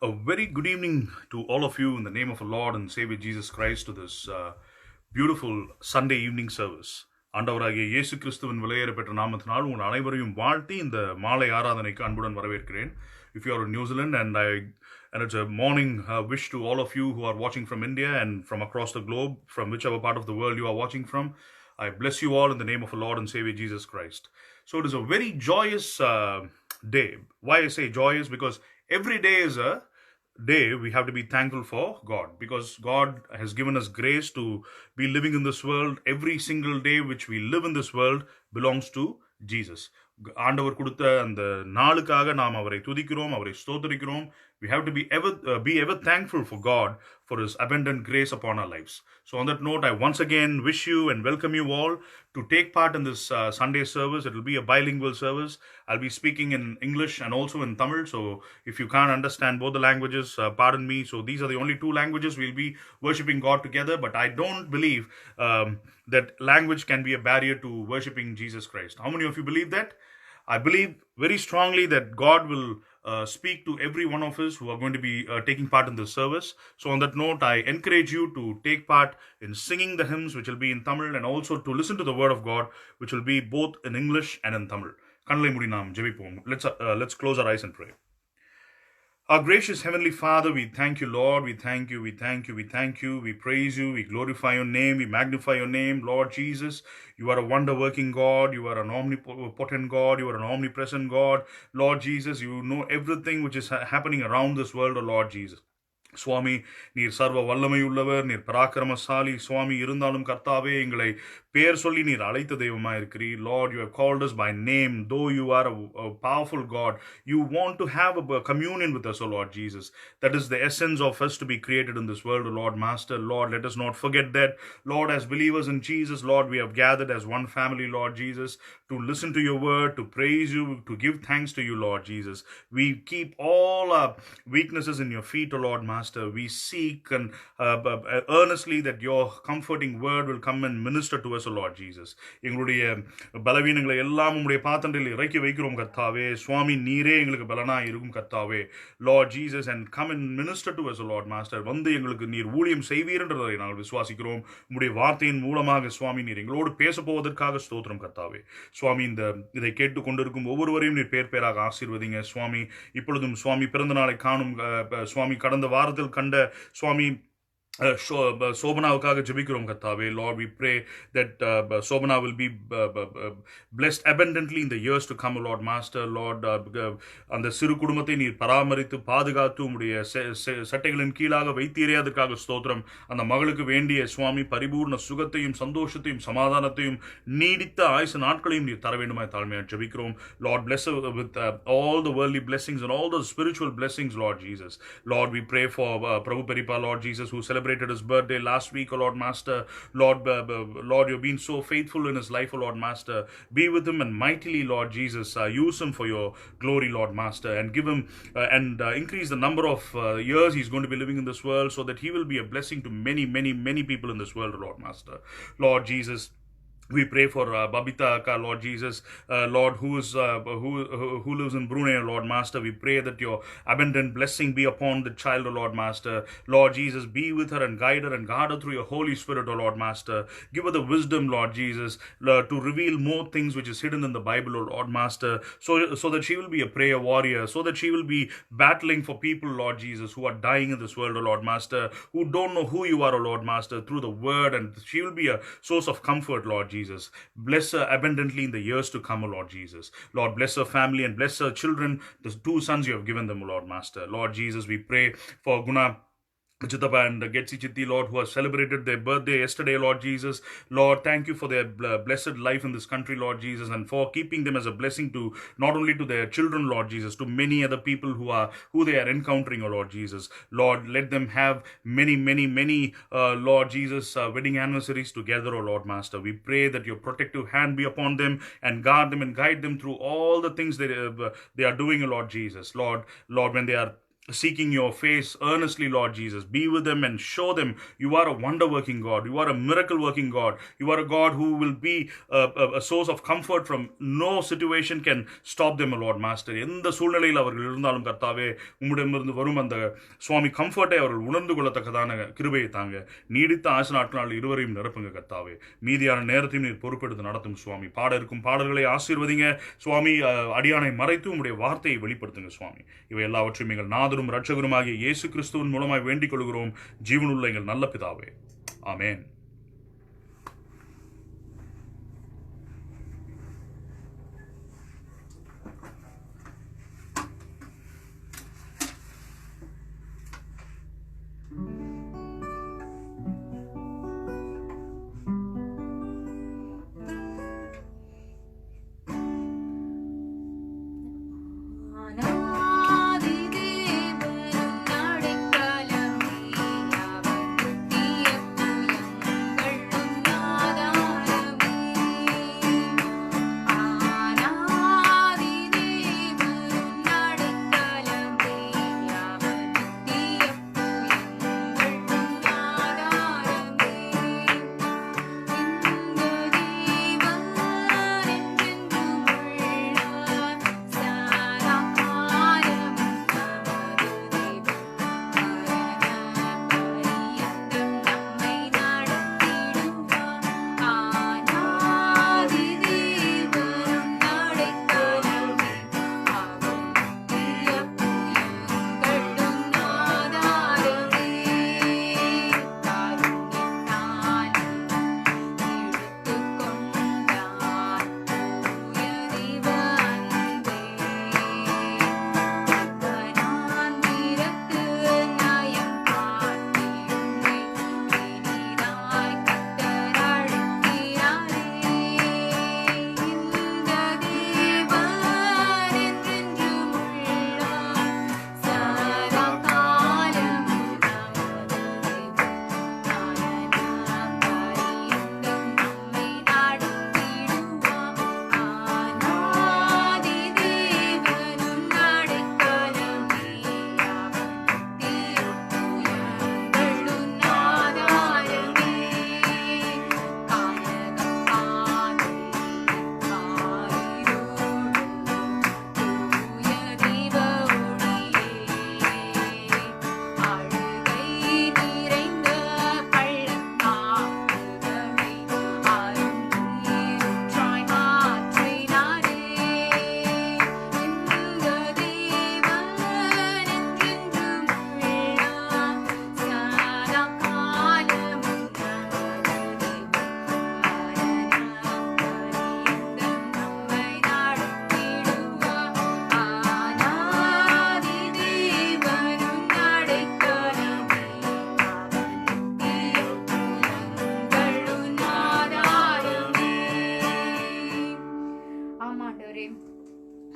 A very good evening to all of you in the name of our Lord and Savior Jesus Christ to this beautiful Sunday evening service. ஆண்டவராகிய இயேசு கிறிஸ்துவின் விலையேற பெற்ற நாமத்தினால் உங்கள் அனைவரையும் வாழ்த்தி இந்த மாலை ஆராதனைக்கு அன்புடன் வரவேற்கிறேன். If you are in New Zealand and it's a morning wish to all of you who are watching from India and from across the globe, from whichever part of the world you are watching from, I bless you all in the name of our Lord and Savior Jesus Christ. So it is a very joyous day. Why I say joyous? Because every day is a day we have to be thankful for God, because God has given us grace to be living in this world. Every single day which we live in this world belongs to Jesus. ஆண்டவர் கொடுத்த அந்த நாளுக்காக நாம் அவரை துதிக்கிறோம், அவரை ஸ்தோத்திரிக்கிறோம். We have to be ever thankful for God for His abundant grace upon our lives. So on that note, I once again wish you and welcome you all to take part in this Sunday service. It will be a bilingual service. I'll be speaking in English and also in Tamil. So if you can't understand both the languages, pardon me. So these are the only two languages we'll be worshiping God together. But I don't believe that language can be a barrier to worshiping Jesus Christ. How many of you believe that? I believe very strongly that God will speak to every one of us who are going to be taking part in this service. So on that note, I encourage you to take part in singing the hymns, which will be in Tamil, and also to listen to the word of God, which will be both in English and in Tamil. Kannalai மூடி நாம் ஜெபிப்போம். Let's close our eyes and pray. Our gracious Heavenly Father, we thank you, Lord. We thank you, we thank you, we thank you. We praise you, we glorify your name, we magnify your name, Lord Jesus. You are a wonder working God. You are an omnipotent God. You are an omnipresent God. Lord Jesus, you know everything which is happening around this world, oh Lord Jesus. சுவாமி, நீர் சர்வ வல்லமை உள்ளவர், நீர் பராக்கிரமசாலி. சுவாமி, இருந்தாலும் கர்த்தாவே, எங்களை பேர் சொல்லி நீர் அழைத்த தெய்வமாக இருக்கிறீர். Lord, you have called us by name. Though you are a powerful God, you want to have a communion with us, O Lord Jesus. That is the essence of us to be created in this world, O Lord Master. Lord, let us not forget that. Lord, as believers in Jesus, Lord, we have gathered as one family, Lord Jesus, to listen to your word, to praise you, to give thanks to you, Lord Jesus. We keep all our weaknesses in your feet, O Lord Master. We seek and earnestly that your comforting word will come and minister to us, O Lord Jesus. எங்களுடைய பலவீனங்களை எல்லாம் உம்முடைய பாத்தண்டையில் இறக்கி வைக்கிறோம் கர்த்தாவே. சுவாமி, நீரே எங்களுக்கு பலனா இருக்கும் கர்த்தாவே. Lord Jesus, and come and minister to us, O Lord Master. வந்து எங்களுக்கு நீர் ஊழியம் செய்வீர் என்றதை நாங்கள் விசுவாசிக்கிறோம். உம்முடைய வார்த்தையின் மூலமாக சுவாமி நீர் எங்களோடு பேச போவதற்காக ஸ்தோத்திரம் கர்த்தாவே. சுவாமி, இதை கேட்டுக் கொண்டிருக்கும் ஒவ்வொருவரையும் நீர் பேர் பேராக ஆசீர்வதிங்க சுவாமி. இப்பொழுதும் சுவாமி பிறந்த நாளை காணும் சுவாமி, கடந்த வாரத்தில் கண்ட சுவாமி சோபனாவுக்காக ஜெபிக்கிறோம் கர்த்தாவே. Lord, we pray that Sobana will be blessed abundantly in the years to come, Lord Master. Lord, அந்த சிறு குடும்பத்தை நீர் பராமரித்து பாதுகாத்து உம்முடைய சட்டைகளின் கீழாக வைத்தீரே, அதற்காக ஸ்தோத்திரம். அந்த மகளுக்கு வேண்டிய சுவாமி பரிபூர்ண சுகத்தையும் சந்தோஷத்தையும் சமாதானத்தையும் நீடித்த ஆயுசு நாட்களையும் நீர் தர வேண்டுமாய் தாழ்மையாக ஜெபிக்கிறோம். Lord, bless her with all the worldly blessings and all the spiritual blessings, Lord Jesus. Lord, we pray for Prabhu Peripa, Lord Jesus, who celebrated his birthday last week, O Lord Master. Lord, you've been so faithful in his life, O Lord Master. Be with him and mightily, Lord Jesus. Use him for your glory, Lord Master, and give him and increase the number of years he's going to be living in this world, so that he will be a blessing to many, many, many people in this world, O Lord Master. Lord Jesus, we pray for Babita Akka, Lord Jesus, Lord, who lives in Brunei, Lord Master. We pray that your abundant blessing be upon the child, O Lord Master. Lord Jesus, be with her and guide her and guard her through your Holy Spirit, O Lord Master. Give her the wisdom, Lord Jesus, to reveal more things which is hidden in the Bible, O Lord Master, so that she will be a prayer warrior, so that she will be battling for people, Lord Jesus, who are dying in this world, O Lord Master, who don't know who you are, O Lord Master, through the word, and she will be a source of comfort, Lord Jesus. Bless her abundantly in the years to come, O Lord Jesus. Lord, bless her family and bless her children, the two sons you have given them, O Lord Master. Lord Jesus, we pray for Guna Chitapa and Getsi Chitti, Lord, who have celebrated their birthday yesterday, Lord Jesus. Lord, thank you for their blessed life in this country, Lord Jesus, and for keeping them as a blessing to not only to their children, Lord Jesus, to many other people who they are encountering, oh Lord Jesus. Lord, let them have many, many, many, Lord Jesus, wedding anniversaries together, oh Lord Master. We pray that your protective hand be upon them and guard them and guide them through all the things that they are doing, oh Lord Jesus. Lord, when they are seeking your face earnestly, Lord Jesus. Be with them and show them you are a wonder working God. You are a miracle working God. You are a God who will be a source of comfort from no situation can stop them, Lord Master. எந்த சூழ்நிலையில் அவர்கள் இருந்தாலும் கர்த்தாவே, உம்மிடமிருந்து வரும் அந்த சுவாமி கம்ஃபர்ட்டை அவர்கள் உணர்ந்து கொள்ளத்தக்கதான கிருபையை தாங்க. நீடித்த ஆசை நாட்கள் இருவரையும் நிரப்புங்க கர்த்தாவே. மீதியான நேரத்தையும் நீர் பொறுப்பெடுத்து நடத்தும் சுவாமி. பாட இருக்கும் பாடல்களை ஆசீர்வதிங்க சுவாமி. அடியானை மறைத்து உம்முடைய வார்த்தையை வெளிப்படுத்துங்க சுவாமி. இவை எல்லாவற்றையும் எங்கள் நாதரும் இரட்சகருமாகிய இயேசு கிறிஸ்துவின் மூலமாய் வேண்டிக் கொள்கிறோம் ஜீவனுள்ள எங்கள் நல்ல பிதாவே. ஆமென்.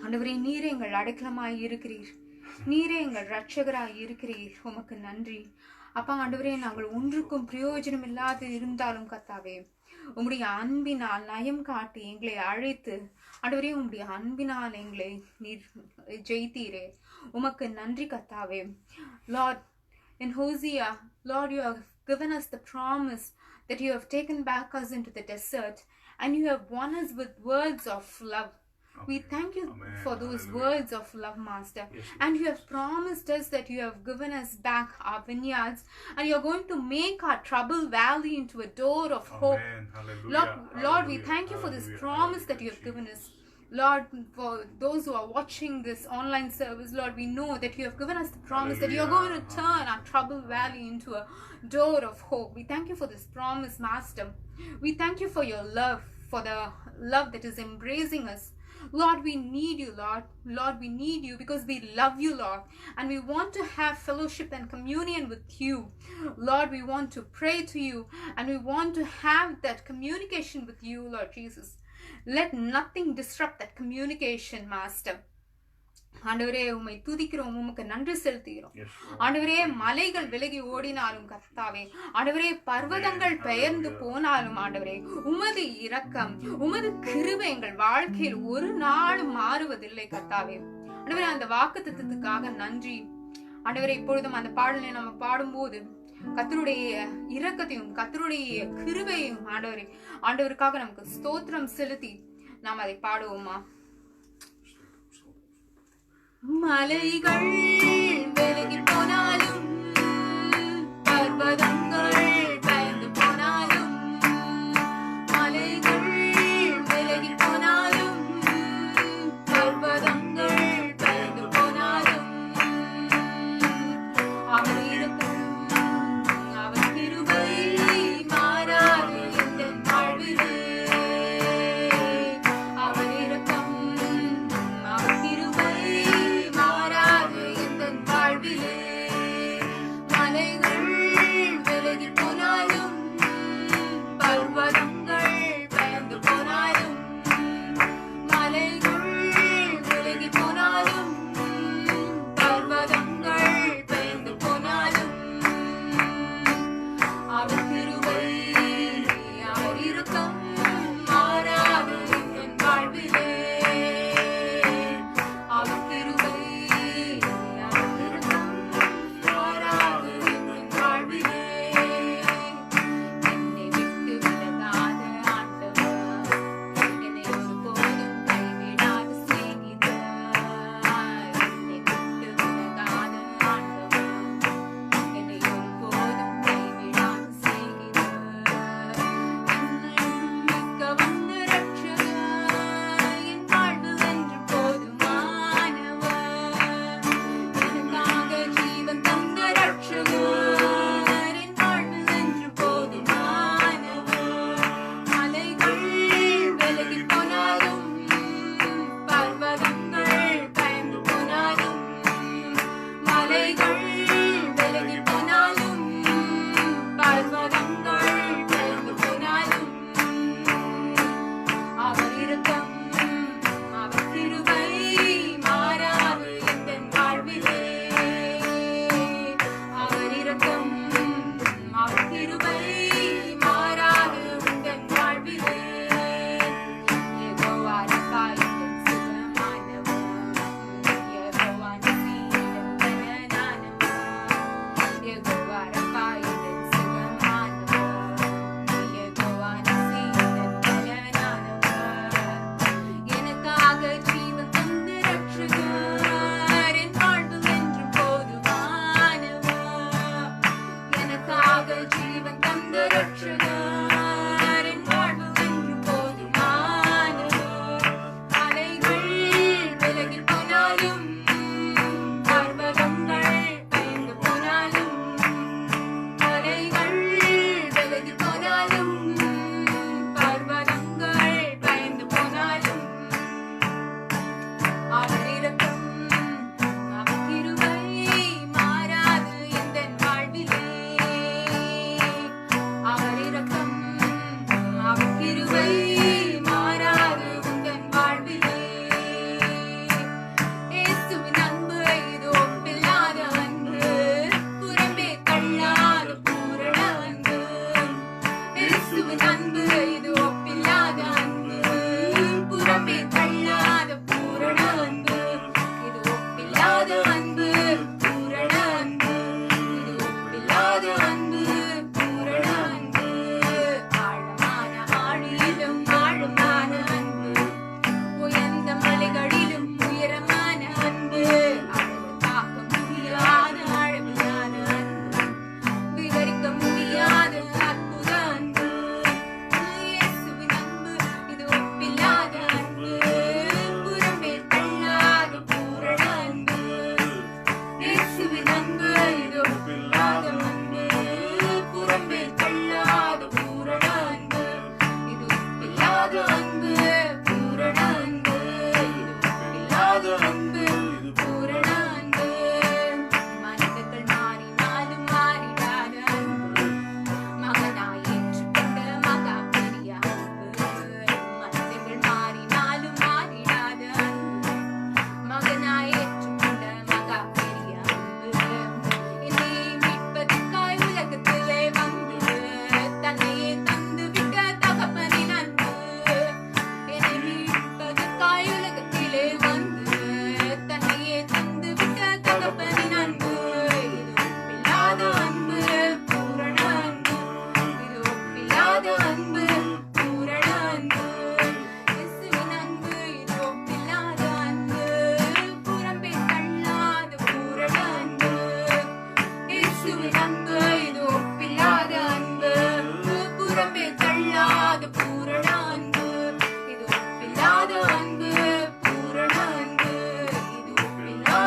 ஆண்டவரே, நீரே எங்கள் அடைக்கலமாய் இருக்கிறீர், நீரே எங்கள் இரட்சகராய் இருக்கிறீர். உமக்கு நன்றி அப்பா. ஆண்டவரே, நாங்கள் ஒன்றுக்கும் பிரயோஜனம் இல்லாது இருந்தாலும் கர்த்தாவே, உம்முடைய அன்பினால் நயம் காட்டி எங்களை அழைத்து ஆண்டவரே, உம்முடைய அன்பினால் எங்களை நீர் ஜெயித்தீரே. உமக்கு நன்றி கர்த்தாவே. Lord, in Hosea, Lord, you have given us the promise that you have taken back us into the desert and you have won us with words of love. We thank you for those words of love, Master. Yes, and you have promised us that you have given us back our vineyards and you are going to make our trouble valley into a door of hope. Lord, we thank you for this promise that you have given us. Lord, for those who are watching this online service, Lord, we know that you have given us the promise that you are going to turn our trouble valley into a door of hope. We thank you for this promise, Master. We thank you for your love, for the love that is embracing us. Lord, we need you, Lord. Lord, we need you because we love you, Lord. And we want to have fellowship and communion with you. Lord, we want to pray to you and we want to have that communication with you, Lord Jesus. Let nothing disrupt that communication, Master. ஆண்டவரே, உம்மை துதிக்கிறோம், உமக்கு நன்றி செலுத்துகிறோம். ஆண்டவரே, மலைகள் விலகி ஓடினாலும் கர்த்தாவே, ஆண்டவரே, பர்வதங்கள் பெயர்ந்து போனாலும் ஆண்டவரே, உமது இரக்கம், உமது கிருபை எங்கள் வாழ்க்கையில் ஒரு நாளும் மாறுவதில்லை கர்த்தாவே. ஆண்டவரே, அந்த வாக்குத்தத்தத்துக்காக நன்றி. ஆண்டவரே, இப்பொழுதும் அந்த பாடலை நம்ம பாடும்போது கர்த்தருடைய இரக்கத்தையும் கர்த்தருடைய கிருபையையும் ஆண்டவருக்காக நமக்கு ஸ்தோத்திரம் செலுத்தி நாம் அதை பாடுவோமா? மலைகள் விலகி போனாலும், பர்வதங்கள் பயந்து போனாலும், மலைகள் விலகி போனாலும், பர்வதங்கள் பயந்து போனாலும், அவர் இருக்கும், அவர் கிருபை மாறாது இந்த வாழ்விலே. அவர் இரக்கம், அவர் கிருபை மாறாது இந்த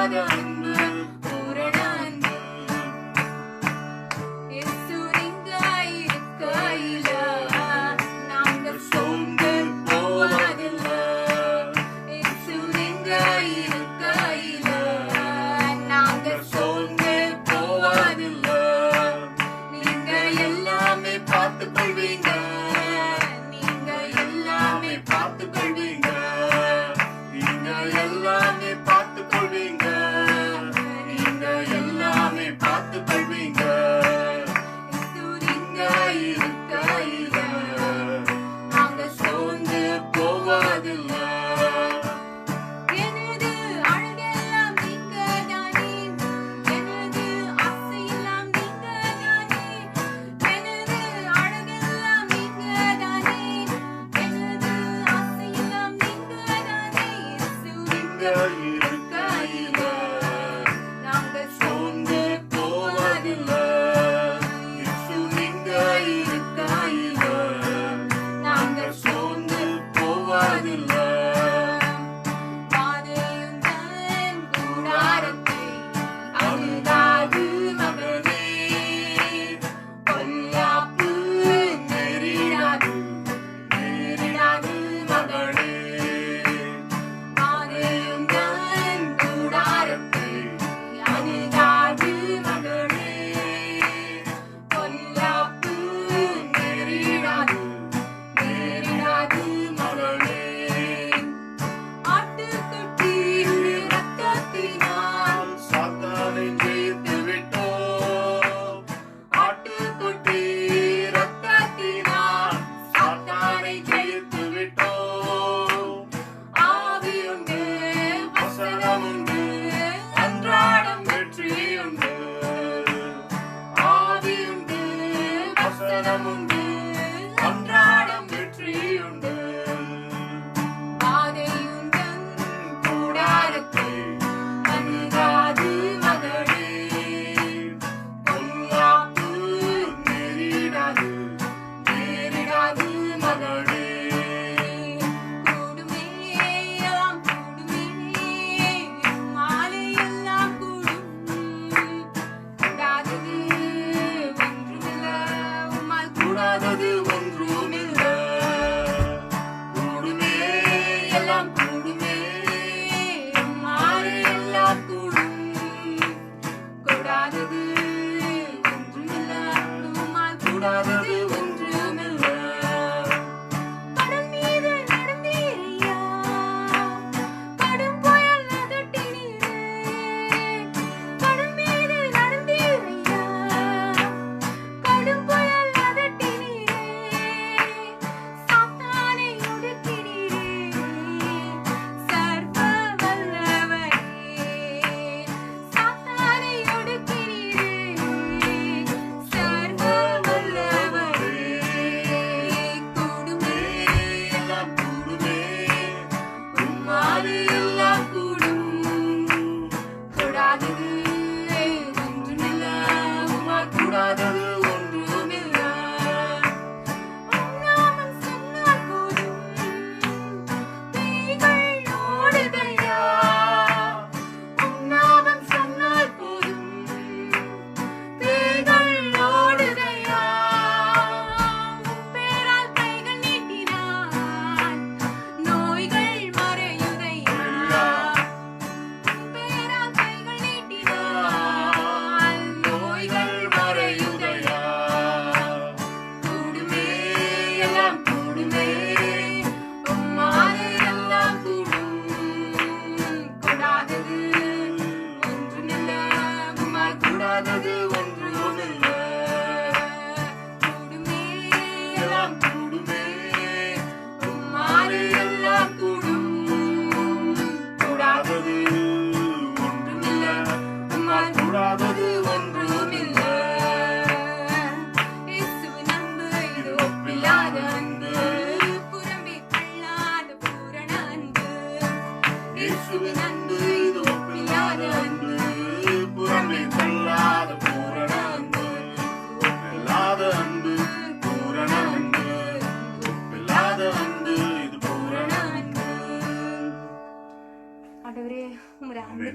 மாறாத அன்பு, பூரண அன்பு. இயேசு நீங்க இருக்கையில நாங்க சோர்ந்து போவதில்லை. இயேசு நீங்க இருக்கையில நாங்க சோர்ந்து போவதில்லை. நீங்க எல்லாமே பார்த்துக் கொள்வீங்க, நீங்க எல்லாமே பார்த்துக் கொள்வீங்க, நீங்க எல்லாமே பார்த்துக் கொள்வீங்க.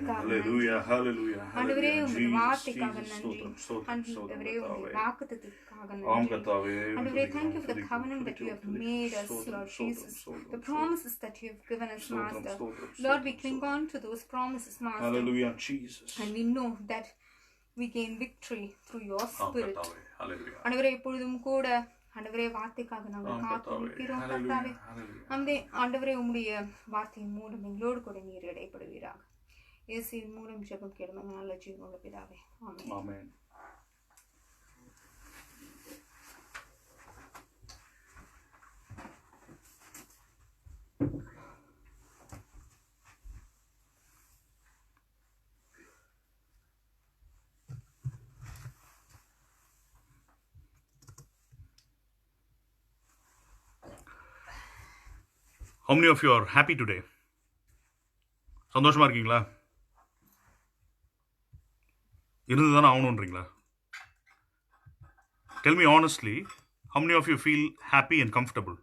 வார்த்தைக்காக நன்றி. Hallelujah. Hallelujah. ஆண்டவரே Hallelujah. உமது Jesus, வார்த்தைக்காக Jesus, நன்றி. ஸ்தோத்திரம், ஸ்தோத்திரம், ஸ்தோத்திரம், ஆண்டவரே உமது கர்த்தாவே. வாக்குத்தத்தத்துக்காக ஆம் நன்றி. கர்த்தாவே, ஆண்டவரே, thank துதிக்கிறோம், you for the துதிக்கிறோம், covenant that you have துதிக்கிறோம், made us, ஸ்தோத்திரம், Lord ஸ்தோத்திரம், Jesus. ஸ்தோத்திரம், The ஸ்தோத்திரம். promises that you have given us, ஸ்தோத்திரம், Master. ஸ்தோத்திரம், Lord, we ஸ்தோத்திரம், cling ஸ்தோத்திரம். on to those promises, Master. Hallelujah, Jesus. And we know that we gain victory through your ஆம் spirit. கர்த்தாவே. Hallelujah. ஆண்டவரே, இப்பொழுதும் கூட ஆண்டவரே வார்த்தைக்காக நாங்கள் ஆம் காத்து கர்த்தாவே. நிற்கிறோம் Hallelujah. கர்த்தாவே. Hallelujah. ஆண்டவரே உம்முடைய வார்த்தையின் மூலம் எங்களோடு கூட நீர் இடைப்படுவீராக. இயேசுவின் மூலம் ஜெபம் கேளும் நல்ல ஜீவனுள்ள பிதாவே. ஆமென். Amen. How many of you are happy today? சந்தோஷமா இருக்கீங்களா? இருந்துதானே ஆகணுன்றீங்களா? Tell me honestly, how many of you feel happy and comfortable?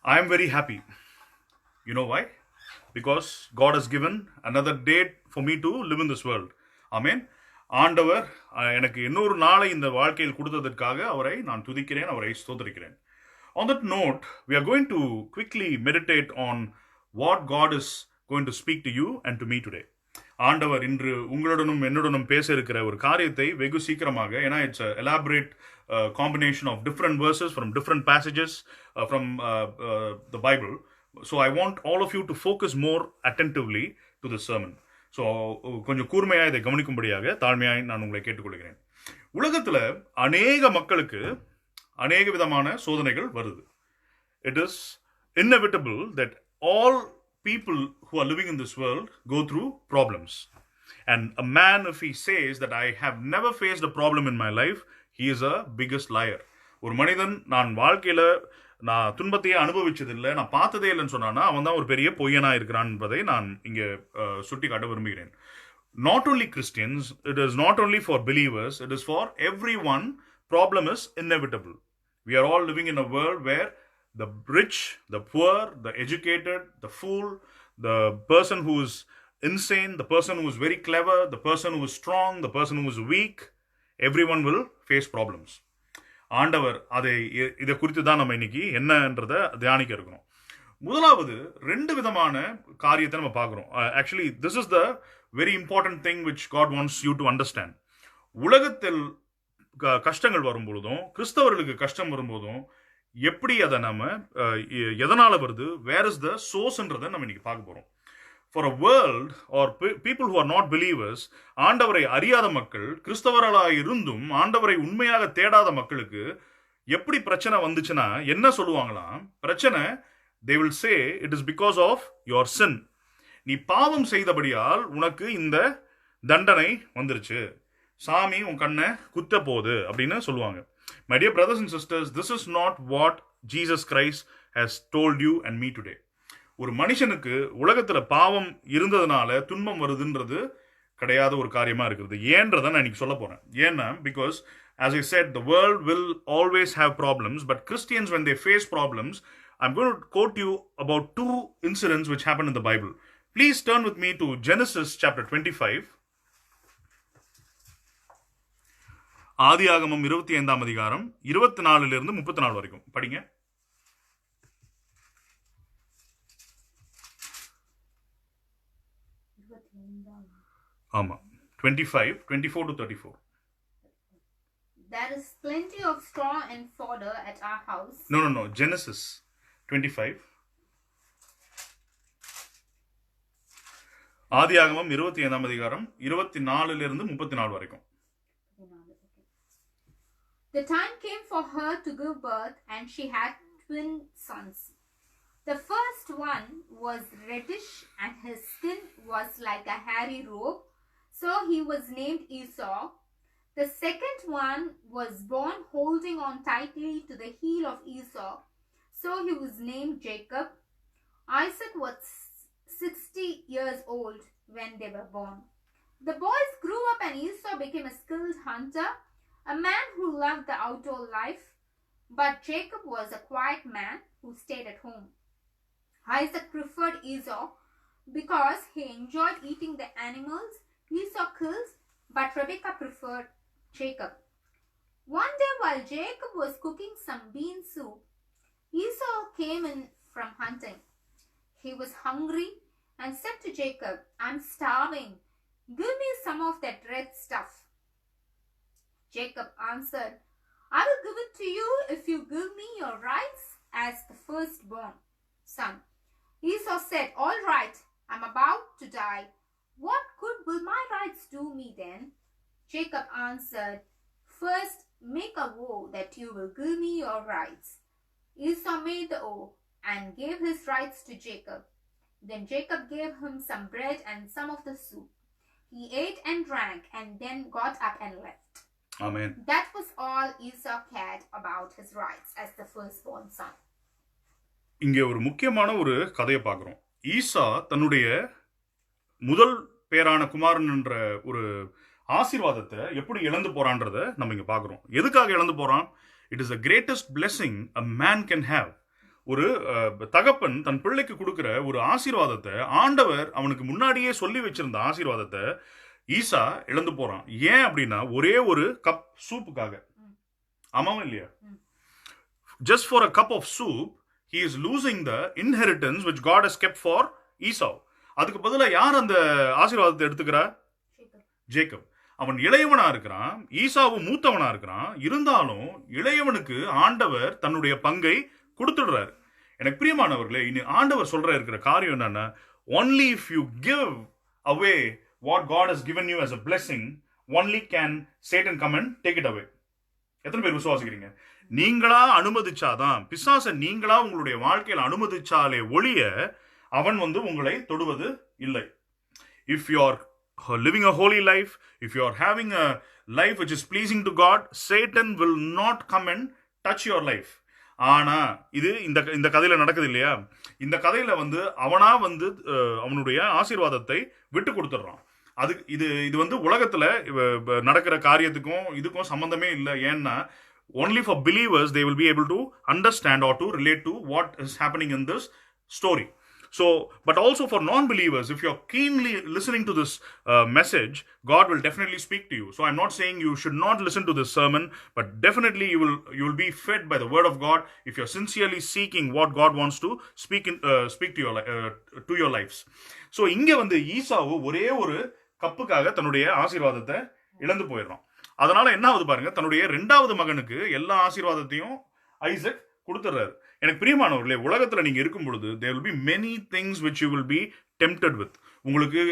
I am very happy. You know why? Because God has given another date for me to live in this world. Amen. ஆண்டவர் எனக்கு இன்னொரு நாளை இந்த வாழ்க்கையில் கொடுத்ததற்காக அவரை நான் துதிக்கிறேன், அவரை ஸ்தோத்திரிக்கிறேன். On that note, we are going to quickly meditate on what God is going to speak to you and to me today. ஆண்டவர் இன்று உங்களுடனும் என்னுடனும் பேச இருக்கிற ஒரு காரியத்தை வெகு சீக்கிரமாக, ஏன்னா it's elaborate combination of different verses from different passages from the Bible. So I want all of you to focus more attentively to the sermon. So கொஞ்சம் கூர்மையாக இதை கவனிக்கும்படியாக தாழ்மையாக நான் உங்களை கேட்டுக்கொள்கிறேன். உலகத்தில் அநேக மக்களுக்கு அநேக விதமான சோதனைகள் வருது. It is inevitable that all people who are living in this world go through problems. And a man, if he says that I have never faced a problem in my life, he is a biggest liar. ஒரு மனிதன் நான் வாழ்க்கையில் நான் துன்பத்தையே அனுபவிச்சதில்லை, நான் பார்த்ததே இல்லைன்னு சொன்னான்னா அவன் தான் ஒரு பெரிய பொய்யனா இருக்கிறான் என்பதை நான் இங்கே சுட்டி காட்ட விரும்புகிறேன். Not only Christians, it is not only for believers, it is for everyone. Problem is inevitable. We are all living in a world where the rich, the poor, the educated, the fool, the person who is insane, the person who is very clever, the person who is strong, the person who is weak, everyone will face problems. ஆண்டவர் இதை குறித்து தான் நம்ம இன்னைக்கு என்னன்றதை தியானிக்க இருக்கிறோம். முதலாவது ரெண்டு விதமான காரியத்தை நம்ம பார்க்குறோம். Actually this is the very important thing which God wants you to understand. உலகத்தில் கஷ்டங்கள் வரும்பொழுதும் கிறிஸ்தவர்களுக்கு கஷ்டம் வரும்போதும் எப்படி அதை நம்ம எதனால் வருது, வேர் இஸ் த சோர்ஸ்ன்றதை நம்ம இன்னைக்கு பார்க்க போகிறோம். For a world are people who are not believers, ஆண்டவரை அறியாத மக்கள், கிறிஸ்தவர்களாக இருந்தும் ஆண்டவரை உண்மையாக தேடாத மக்களுக்கு எப்படி பிரச்சனை வந்துச்சுன்னா என்ன சொல்லுவாங்களாம்? பிரச்சனை, they will say it is because of your sin. நீ பாவம் செய்தபடியால் உனக்கு இந்த தண்டனை வந்துருச்சு, சாமி உன் கண்ணை குத்த போகுது அப்படின்னு சொல்லுவாங்க. My dear brothers and sisters, this is not what Jesus Christ has told you and me today. ஒரு மனுஷனுக்கு உலகத்துல பாவம் இருந்ததுனால துன்பம் வருதுன்றது கிடையாத ஒரு காரியமா இருக்குது. ஏன்றதை நான் இன்னைக்கு சொல்ல போறேன். ஏன்னா, because as I said, the world will always have problems, but Christians, when they face problems, I'm going to quote you about two incidents which happened in the Bible. Please turn with me to Genesis chapter 25. ஆதியாகமம் 25ஆம் அதிகாரம் 24 34 வரைக்கும் படிங்க. ஆமா, 25, 24 to 34. There is plenty of straw and fodder at our house. No. Genesis 25. ஆதியாகமம் 25ஆம் அதிகாரம் 24 34 வரைக்கும். The time came for her to give birth, and she had twin sons. The first one was reddish, and his skin was like a hairy robe, so he was named Esau. The second one was born holding on tightly to the heel of Esau, so he was named Jacob. Isaac was 60 years old when they were born. The boys grew up, and Esau became a skilled hunter, a man who loved the outdoor life, but Jacob was a quiet man who stayed at home. Isaac preferred Esau Because he enjoyed eating the animals Esau kills, but Rebekah preferred Jacob. One day while Jacob was cooking some bean soup, Esau came in from hunting. He was hungry and said to Jacob, "I'm starving. Give me some of that red stuff." Jacob answered, "I will give it to you if you give me your rights as the firstborn son." Esau said, "All right, I'm about to die. What good will my rights do me then?" Jacob answered, "First make a vow that you will give me your rights." Esau made the oath and gave his rights to Jacob. Then Jacob gave him some bread and some of the soup. He ate and drank and then got up and left. Amen. That was all Esau cared about his rights as the firstborn son. இங்கே ஒரு முக்கியமான ஒரு கதையை பார்க்குறோம். ஈசா தன்னுடைய முதல் பேரான குமாரன் என்ற ஒரு ஆசீர்வாதத்தை எப்படி இழந்து போறான்றத நம்ம இங்க பார்க்குறோம். எதுக்காக இழந்து போறான்? It is the greatest blessing a man can have. ஒரு தகப்பன் தன் பிள்ளைக்கு கொடுக்கிற ஒரு ஆசீர்வாதத்தை ஆண்டவர் அவனுக்கு முன்னாடியே சொல்லி வச்சிருந்த ஆசீர்வாதத்தை ஈசா இழந்து போறான். ஏன் அப்படின்னா ஒரே ஒரு கப் சூப்புக்காக. ஆமாவா இல்லையா? Just for a cup of soup he is losing the inheritance which God has kept for Esau. அதுக்கு பதிலா யார் அந்த ஆசீர்வாதத்தை எடுத்துக்கிறா? ஜேக்கப். அவன் இளையவனா இருக்கிறான், ஈசாவும் மூத்தவனா இருக்கிறான். இருந்தாலும் இளையவனுக்கு ஆண்டவர் தன்னுடைய பங்கை கொடுத்துடுறாரு. எனக்கு பிரியமானவர்களே, இனி ஆண்டவர் சொல்ற இருக்கிற காரியம் என்னன்னா, only if you give away what God has given you as a blessing, only can Satan come and take it away. எத்தனை பேர் விசுவாசிக்கிறீங்க? நீங்களா அனுமதிச்சாதான், பிசாசை நீங்களா உங்களுடைய வாழ்க்கையில் அனுமதிச்சாலே ஒழிய அவன் உங்களை தொடுவது இல்லை. If you are living a holy life, if you are having a life which is pleasing to God, Satan will not come and touch your life. ஆனா இது இந்த கதையில நடக்குது இல்லையா? இந்த கதையில அவனா அவனுடைய ஆசீர்வாதத்தை விட்டு கொடுத்துடுறான். அது இது உலகத்துல நடக்கிற காரியத்துக்கும் இதுக்கும் சம்பந்தமே இல்லை. ஏன்னா only for believers they will be able to understand or to relate to what is happening in this story. So, but also for non-believers, if you're keenly listening to this message, God will definitely speak to you. So I'm not saying you should not listen to this sermon, but definitely you will be fed by the word of God if you're sincerely seeking what God wants to speak to your lives. So இங்க ஈசாவு ஒரே ஒரு கப்புக்காக தன்னுடைய ஆசீர்வாதத்தை இழந்து போயிடுறான். அதனால என்ன ஆகுது பாருங்க, தன்னுடைய 2வது மகனுக்கு எல்லா ஆசீர்வாதத்தையும் ஐசக் கொடுத்துறாரு. எனக்கு பிரியமானவர்களே, உலகத்துல நீங்க இருக்கும் பொழுது there will be many things which you will be tempted with. உங்களுக்கு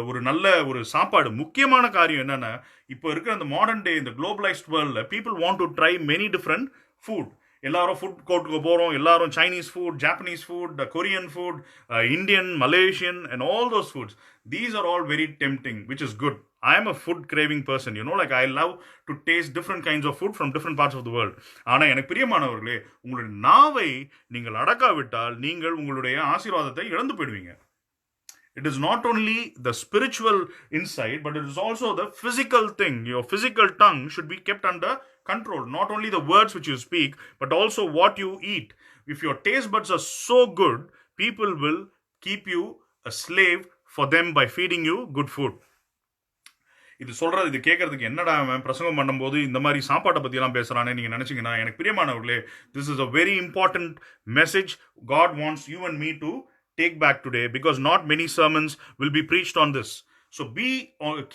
ஒரு நல்ல ஒரு சாப்பாடு, முக்கியமான காரியம் என்னன்னா, இப்போ இருக்கிற அந்த மாடர்ன் டே இந்த குளோபலைஸ்ட் வேர்ல்ட்ல people want to try many different food. எல்லாரும் ஃபுட் கோர்ட்டுக்கு போகிறோம், எல்லாரும் Chinese food, Japanese food, Korean food, Indian, Malaysian and all those foods. These are all very tempting, which is good. I am a food craving person, like I love to taste different kinds of food from different parts of the world. ஆனா எனக்கு பிரியமானவர்களே, உங்களுடைய நாவை நீங்கள் அடக்காவிட்டால் நீங்கள் உங்களுடைய ஆசீர்வாதத்தை இழந்து போயிடுவீங்க. It is not only the spiritual insight, but it is also the physical thing. Your physical tongue should be kept under control. Not only the words which you speak, but also what you eat. If your taste buds are so good, people will keep you a slave for them by feeding you good food. இது கேட்கறதுக்கு என்னடா அவன் பிரசங்கம் பண்ணும்போது இந்த மாதிரி சாப்பாட்டை பத்தி எல்லாம் பேசுறானே நீங்க நினைச்சீங்கன்னா, எனக்கு பிரியமானவர்களே, this is a very important message God wants you and me to take back today, because not many sermons will be preached on this. So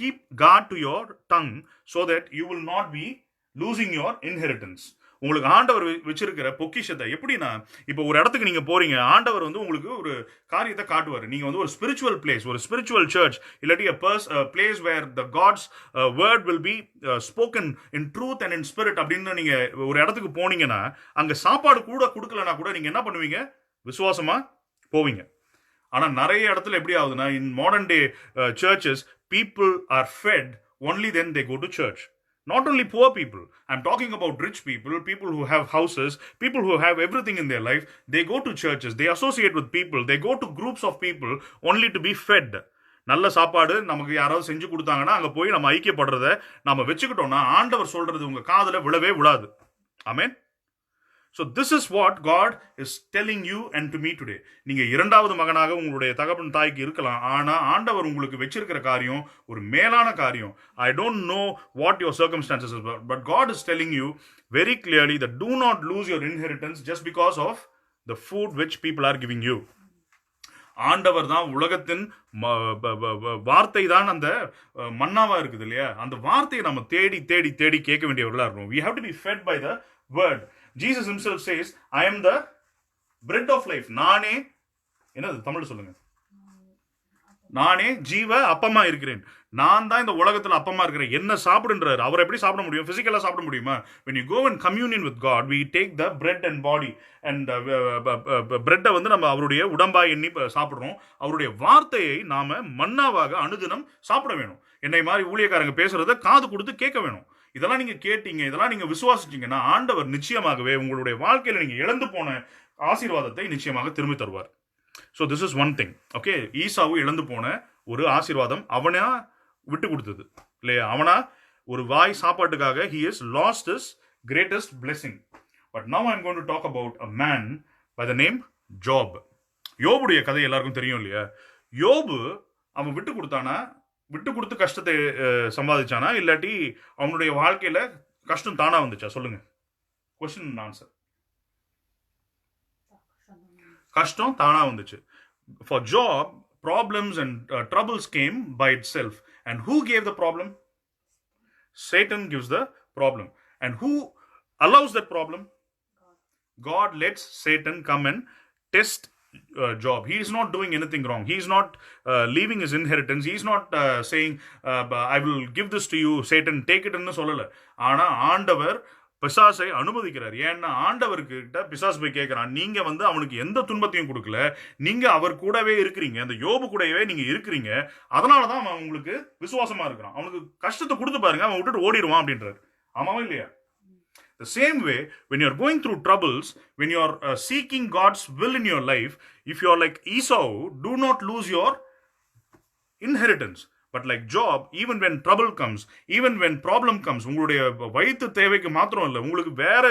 keep guard to your tongue so that you will not be losing your inheritance. உங்களுக்கு ஆண்டவர் வச்சிருக்கிற பொக்கிஷத்தை எப்படின்னா, இப்போ ஒரு இடத்துக்கு நீங்க போறீங்க, ஆண்டவர் உங்களுக்கு ஒரு காரியத்தை காட்டுவார். நீங்க ஒரு ஸ்பிரிச்சுவல் பிளேஸ், ஒரு ஸ்பிரிச்சுவல் சர்ச், இல்லாட்டி place where the God's word will be spoken in truth and in spirit அப்படின்னு நீங்க ஒரு இடத்துக்கு போனீங்கன்னா, அங்க சாப்பாடு கூட கொடுக்கலனா கூட நீங்க என்ன பண்ணுவீங்க? விசுவாசமா போவீங்க. ஆனா நிறைய இடத்துல எப்படி ஆகுதுன்னா, in modern day churches people are fed only then they go to church. Not only poor people, I'm talking about rich people, people who have houses, people who have everything in their life. They go to churches, they associate with people, they go to groups of people only to be fed. நல்ல சாப்பாடு நமக்கு யாராவது செஞ்சு கொடுத்தாங்கன்னா அங்க போய் நம்ம ஐக்கியப்படுறத நாம வச்சுக்கிட்டோம்னா, ஆண்டவர் சொல்றது உங்க காதுல விழவே விழாது. ஆமென். So this is what God is telling you and to me today. நீங்க இரண்டாவது மகனாக உங்களுடைய தகப்பன் தாய்க்கு இருக்கலாம், ஆனா ஆண்டவர் உங்களுக்கு வச்சிருக்கிற காரியம் ஒரு மேலான காரியம். I don't know what your circumstances is, but God is telling you very clearly that do not lose your inheritance just because of the food which people are giving you. ஆண்டவர் தான் உலகத்தின் வார்த்தை தான் அந்த மன்னாவா இருக்குது இல்லையா, அந்த வார்த்தையை நம்ம தேடி தேடி தேடி கேட்க வேண்டியவர்களா இருக்கணும். We have to be fed by the word. Jesus himself says, I am the bread of life. நானே, என்னது தமிழ் சொல்லுங்க, நானே ஜீவ அப்பமா இருக்கிறேன். நான் தான் இந்த உலகத்துல அப்பமா இருக்கிறேன், என்ன சாப்பிடுன்றாரு. அவர் எப்படி சாப்பிட முடியும்? பிசிக்கலா சாப்பிட முடியுமா? when you go in communion with God, we take the bread and body and பிரெட்டை வந்து நம்ம அவருடைய உடம்பா எண்ணி சாப்பிடுறோம். அவருடைய வார்த்தையை நாம மன்னாவாக அனுதினம் சாப்பிட வேணும். என்னை மாதிரி ஊழியக்காரங்க பேசுறத காது கொடுத்து கேட்க வேணும். இதெல்லாம் நீங்க கேட்டீங்க, இதெல்லாம் நீங்க விசுவாசிச்சீங்கன்னா ஆண்டவர் நிச்சயமாகவே உங்களுடைய வாழ்க்கையில நீங்க இழந்து போன ஆசீர்வாதத்தை நிச்சயமாக திரும்பி தருவார். So this is one thing. Okay, Esau இழந்து போன ஒரு ஆசீர்வாதம் அவனா விட்டு கொடுத்தது இல்லையா, அவனா ஒரு வாய் சாப்பாட்டுக்காக he has lost his greatest blessing. But now I'm going to talk about a man by the name Job. யோபுடைய கதை எல்லாருக்கும் தெரியும் இல்லையா. யோபு அவன் விட்டு கொடுத்தானா, விட்டு கொடுத்து கஷ்டத்தை சம்பாதிச்சானா, இல்லாட்டி அவனுடைய வாழ்க்கையில கஷ்டம் தானா வந்துச்சா? சொல்லுங்க, கொஸ்டின் அண்ட் ஆன்சர். கஷ்டம் தானா வந்துச்சு. For Job, problems and troubles came by itself. And who gave the problem? Satan gives the problem. And who allows that problem? God lets Satan come and test Job. He is not doing anything wrong. He is not leaving his inheritance. He is not saying, I will give this to you, Satan, take it ன்னு சொல்லல. ஆனா ஆண்டவர் பிசாசை அனுமதிக்கிறார். ஏன்னா ஆண்டவர்கிட்ட பிசாசு போய் கேட்கிறான், நீங்க வந்து அவனுக்கு எந்த துன்பத்தையும் கொடுக்கல, நீங்க அவர் கூடவே இருக்கிறீங்க, அந்த யோபு கூடவே நீங்க இருக்கிறீங்க, அதனாலதான் அவன் உங்களுக்கு விசுவாசமா இருக்கிறான், அவனுக்கு கஷ்டத்தை கொடுத்து பாருங்க, அவன் விட்டுட்டு ஓடிடுவான் அப்படின்றார். ஆமாவா இல்லையா? The same way, when you're going through troubles, when you're seeking God's will in your life, if you're like Esau, do not lose your inheritance. But like Job, even when trouble comes, even when problem comes, உங்களுடைய வயிற்று தேவைக்கு மாத்திரம் இல்லை, உங்களுக்கு வேற